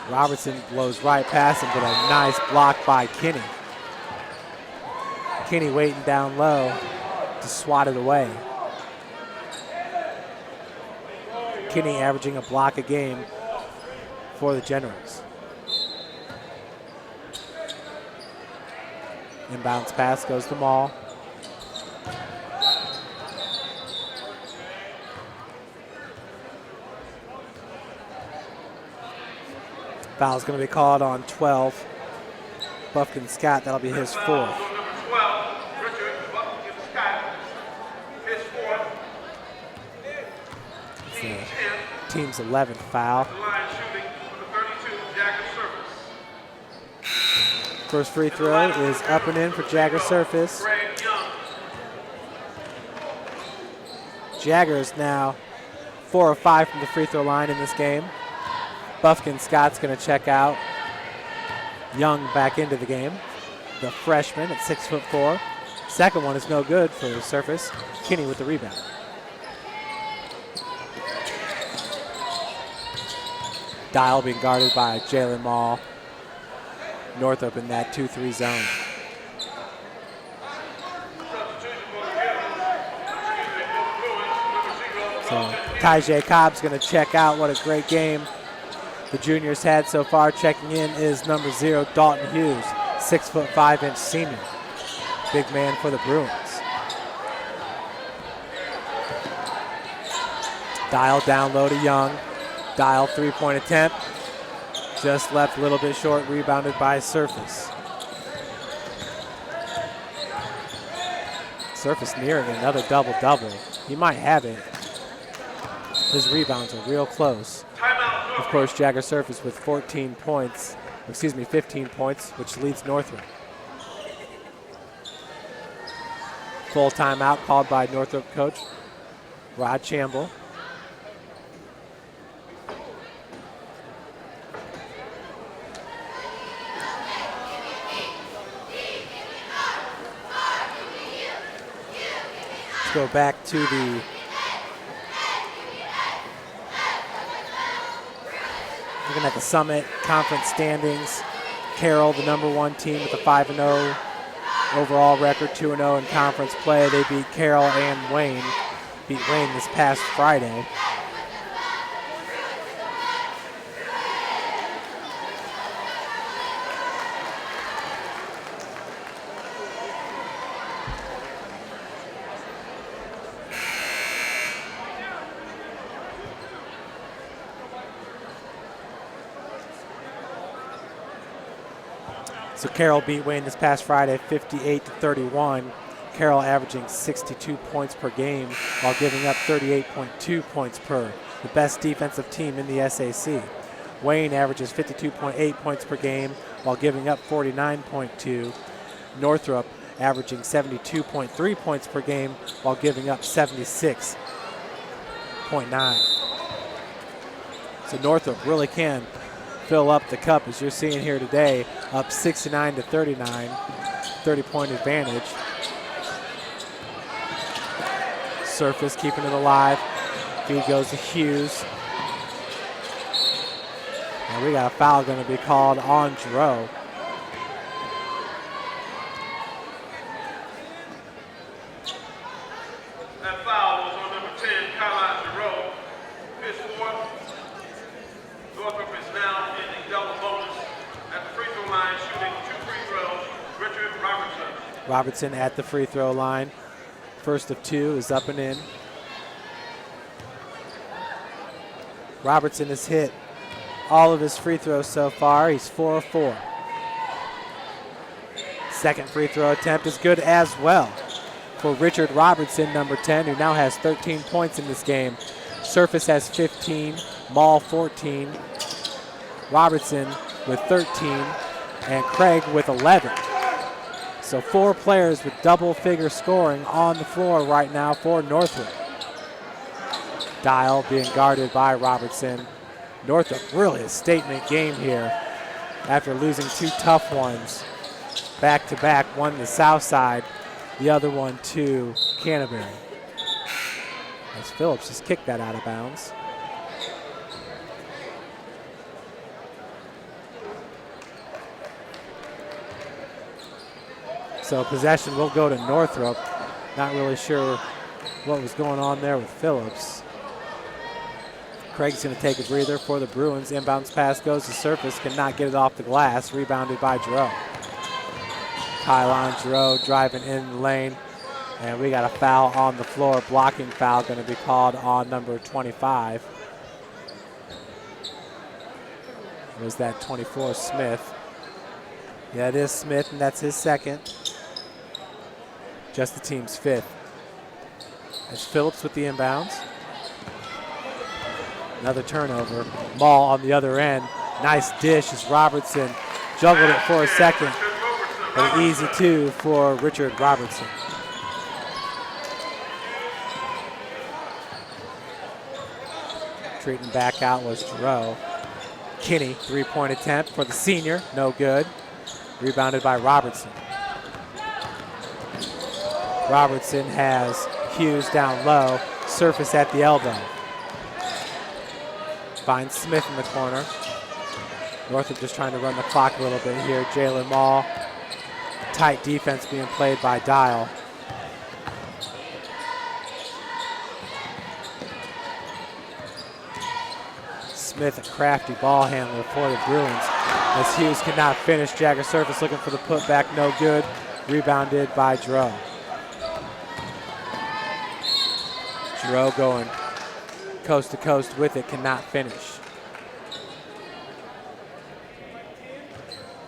Robertson blows right past him, but a nice block by Kinney. Kinney waiting down low to swat it away. Kinney averaging a block a game for the Generals. Inbounds pass goes to Mall. Foul's going to be called on 12. Buffkin Scott, that'll be his fourth. It's the team's 11th foul. First free throw is up and in for Jagger Surface. Jagger is now 4 of 5 from the free throw line in this game. Buffkin Scott's going to check out. Young back into the game. The freshman at 6'4". Second one is no good for the Surface. Kinney with the rebound. Dial being guarded by Jalen Mall. Northrop in that 2-3 zone. So Tajay Cobb's going to check out. What a great game the juniors had so far. Checking in is number 0, Dalton Hughes, 6'5" senior. Big man for the Bruins. Dial down low to Young. Dial 3-point attempt. Just left a little bit short, rebounded by Surface. Surface nearing another double-double. He might have it. His rebounds are real close. Of course, Jagger Surface with 15 points, which leads Northrop. Full timeout called by Northrop coach Rod Chamble. Let's go back to the looking at the Summit Conference standings. Carroll, the number 1 team with a 5-0 overall record, 2-0 in conference play. They beat Carroll and Wayne. Beat Wayne this past Friday. So Carroll beat Wayne this past Friday 58-31. Carroll averaging 62 points per game while giving up 38.2 points per. The best defensive team in the SAC. Wayne averages 52.8 points per game while giving up 49.2. Northrop averaging 72.3 points per game while giving up 76.9. So Northrop really can fill up the cup, as you're seeing here today, up 69-39, 30-point advantage. Surface keeping it alive. Feed goes to Hughes. And we got a foul going to be called on Giroux. That foul was on number 10, Carlisle Giroux. His fourth. Northrop is now in the double bonus at the free throw line, shooting 2 free throws. Richard Robertson. Robertson at the free throw line. First of 2 is up and in. Robertson has hit all of his free throws so far. He's 4 of 4. Second free throw attempt is good as well for Richard Robertson, number 10, who now has 13 points in this game. Surface has 15, Maul 14, Robertson with 13, and Craig with 11. So 4 players with double-figure scoring on the floor right now for Northrop. Dial being guarded by Robertson. Northrop really a statement game here after losing 2 tough ones back-to-back, one to the south side, the other one to Canterbury. As Phillips just kicked that out of bounds. So possession will go to Northrop. Not really sure what was going on there with Phillips. Craig's going to take a breather for the Bruins. Inbounds pass goes to Surface, cannot get it off the glass. Rebounded by Giroux. Kylon Giroux driving in the lane. And we got a foul on the floor. Blocking foul going to be called on number 25. Was that 24 Smith? Yeah, it is Smith, and that's his second. Just the team's 5th. It's Phillips with the inbounds. Another turnover. Maul on the other end. Nice dish as Robertson juggled it for a second. But an easy 2 for Richard Robertson. Treating back out was Giroux. Kinney, 3-point attempt for the senior. No good. Rebounded by Robertson. Robertson has Hughes down low. Surface at the elbow. Finds Smith in the corner. Northrop just trying to run the clock a little bit here. Jalen Maul. Tight defense being played by Dial. Smith, a crafty ball handler for the Bruins. As Hughes cannot finish. Jagger Surface looking for the putback. No good. Rebounded by Giroux. Giroux going coast to coast with it, cannot finish.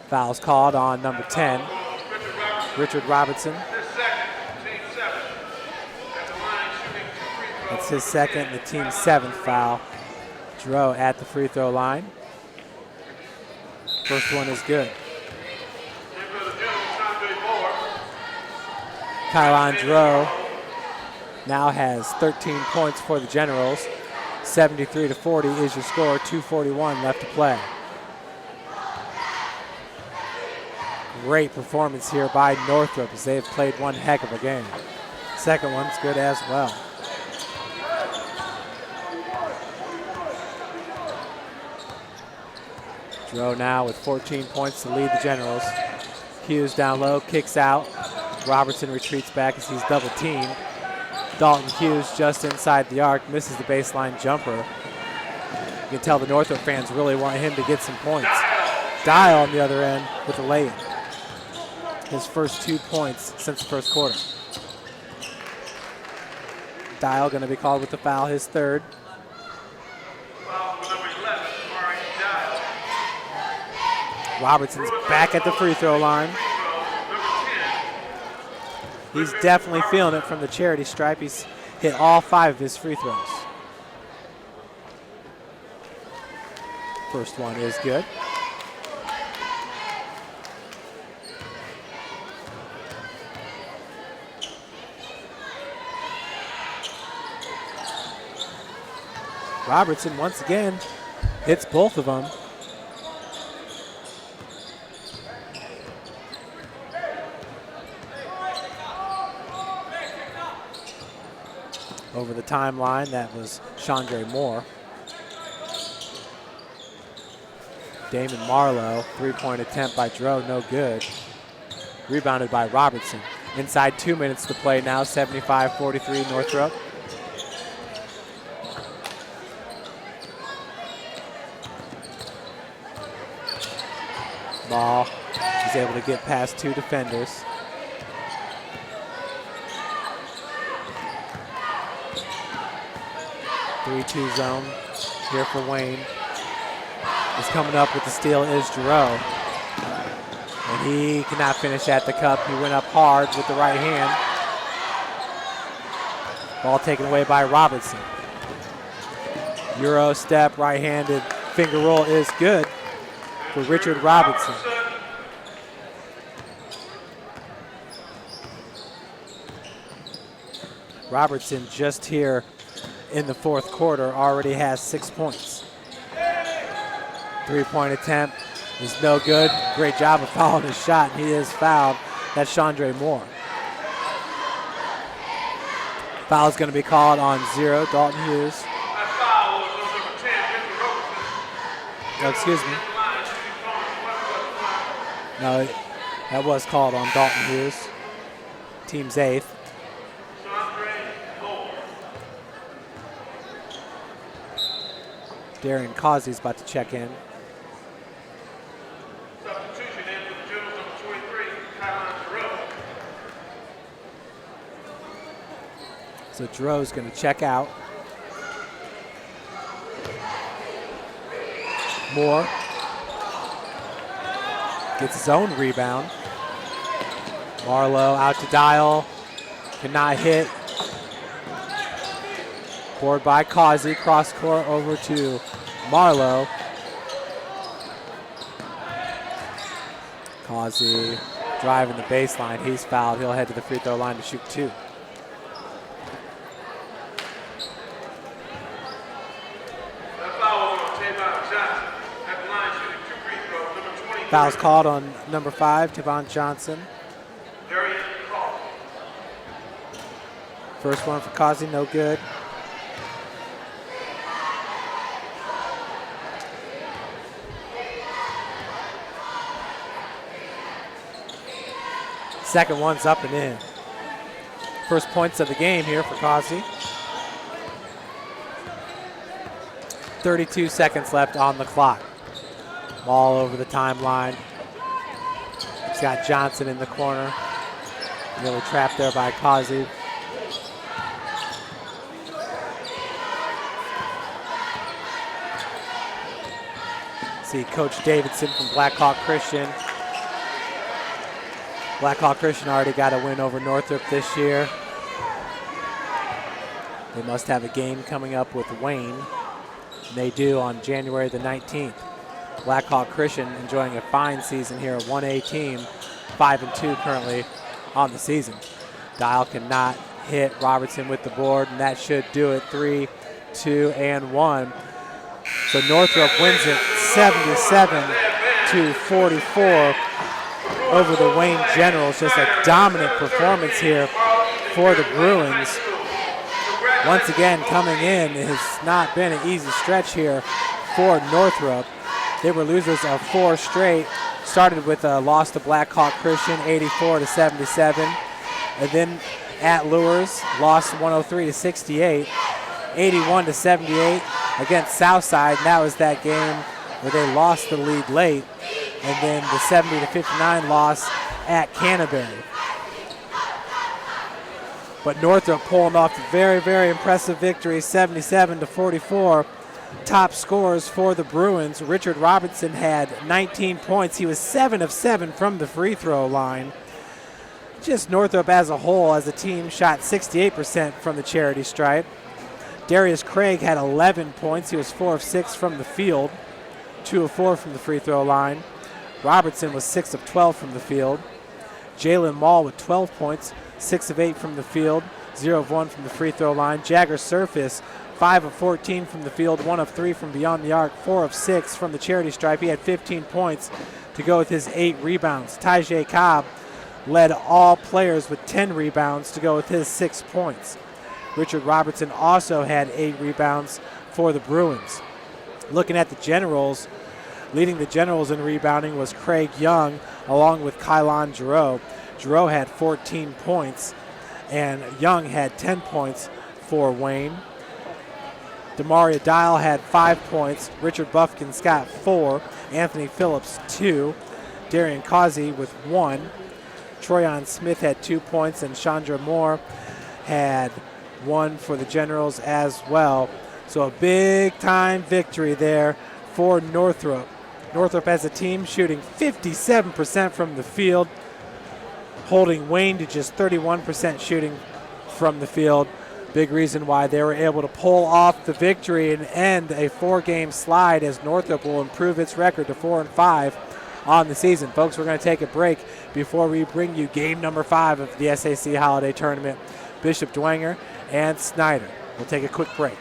Foul's called on number 10, Richard Robertson. It's his second and the team's 7th foul. Giroux at the free throw line. First one is good. Kylon Giroux now has 13 points for the Generals. 73-40 is your score, 2:41 left to play. Great performance here by Northrop as they have played one heck of a game. Second one's good as well. Giroux now with 14 points to lead the Generals. Hughes down low, kicks out. Robertson retreats back as he's double teamed. Dalton Hughes just inside the arc, misses the baseline jumper. You can tell the Northrop fans really want him to get some points. Dial on the other end with the lay-in. His first 2 points since the first quarter. Dial going to be called with the foul, his 3rd. Robertson's back at the free throw line. He's definitely feeling it from the charity stripe. He's hit all 5 of his free throws. First one is good. Robertson once again hits both of them. Over the timeline, that was Chandre Moore. Damon Marlowe, 3-point attempt by Giroux, no good. Rebounded by Robertson. Inside 2 minutes to play now, 75-43 Northrop. Ball, he's able to get past 2 defenders. Three-two zone. here for Wayne. Is coming up with the steal is Giroux. And he cannot finish at the cup. He went up hard with the right hand. Ball taken away by Robertson. Euro step, right-handed finger roll is good for Richard Robertson. Robertson just here in the fourth quarter already has 6 points. Three-point attempt is no good. Great job of fouling his shot, and he is fouled. That's Chandre Moore. Foul is going to be called on 0, Dalton Hughes. No, excuse me. No, that was called on Dalton Hughes. Team's 8th. Darian Causey's about to check in. So Giroux's going to check out. Moore gets his own rebound. Marlowe out to Dial. Cannot hit. Board by Causey. Cross court over to Marlowe. Causey driving the baseline. He's fouled. He'll head to the free throw line to shoot 2. Foul's called on number 5, Tavon Johnson. First one for Causey, no good. Second one's up and in. First points of the game here for Causey. 32 seconds left on the clock. Ball over the timeline. He's got Johnson in the corner. Really trapped there by Causey. See Coach Davidson from Blackhawk Christian. Blackhawk Christian already got a win over Northrop this year. They must have a game coming up with Wayne. And they do on January the 19th. Blackhawk Christian enjoying a fine season here, a 1A team, 5-2 currently on the season. Dial cannot hit. Robertson with the board, and that should do it. 3, 2, and 1. So Northrop wins it 77-44 over the Wayne Generals. Just a dominant performance here for the Bruins. Once again, coming in, it has not been an easy stretch here for Northrop. They were losers of 4 straight. Started with a loss to Blackhawk Christian, 84-77. And then at Lures, lost 103-68. 81-78 against Southside. And that was that game where they lost the lead late. And then the 70-59 loss at Canterbury. But Northrop pulling off a very, very impressive victory, 77-44. Top scorers for the Bruins. Richard Robertson had 19 points. He was 7 of 7 from the free throw line. Just Northrop as a whole, as a team, shot 68% from the charity stripe. Darius Craig had 11 points. He was 4 of 6 from the field, 2 of 4 from the free throw line. Robertson was 6 of 12 from the field. Jalen Mall with 12 points, 6 of 8 from the field, 0 of 1 from the free throw line. Jagger Surface, 5 of 14 from the field, 1 of 3 from beyond the arc, 4 of 6 from the charity stripe. He had 15 points to go with his 8 rebounds. Tajay Cobb led all players with 10 rebounds to go with his 6 points. Richard Robertson also had 8 rebounds for the Bruins. Looking at the Generals, leading the Generals in rebounding was Craig Young along with Kylon Giroux. Giroux had 14 points and Young had 10 points for Wayne. Demaria Dial had 5 points. Richard Buffkins got 4. Anthony Phillips 2. Darian Causey with 1. Troyan Smith had 2 points, and Chandra Moore had 1 for the Generals as well. So a big-time victory there for Northrop. Northrop as a team shooting 57% from the field, holding Wayne to just 31% shooting from the field. Big reason why they were able to pull off the victory and end a 4-game slide, as Northrop will improve its record to 4-5 on the season. Folks, we're going to take a break before we bring you game number 5 of the SAC Holiday Tournament. Bishop Dwenger and Snyder. We'll take a quick break.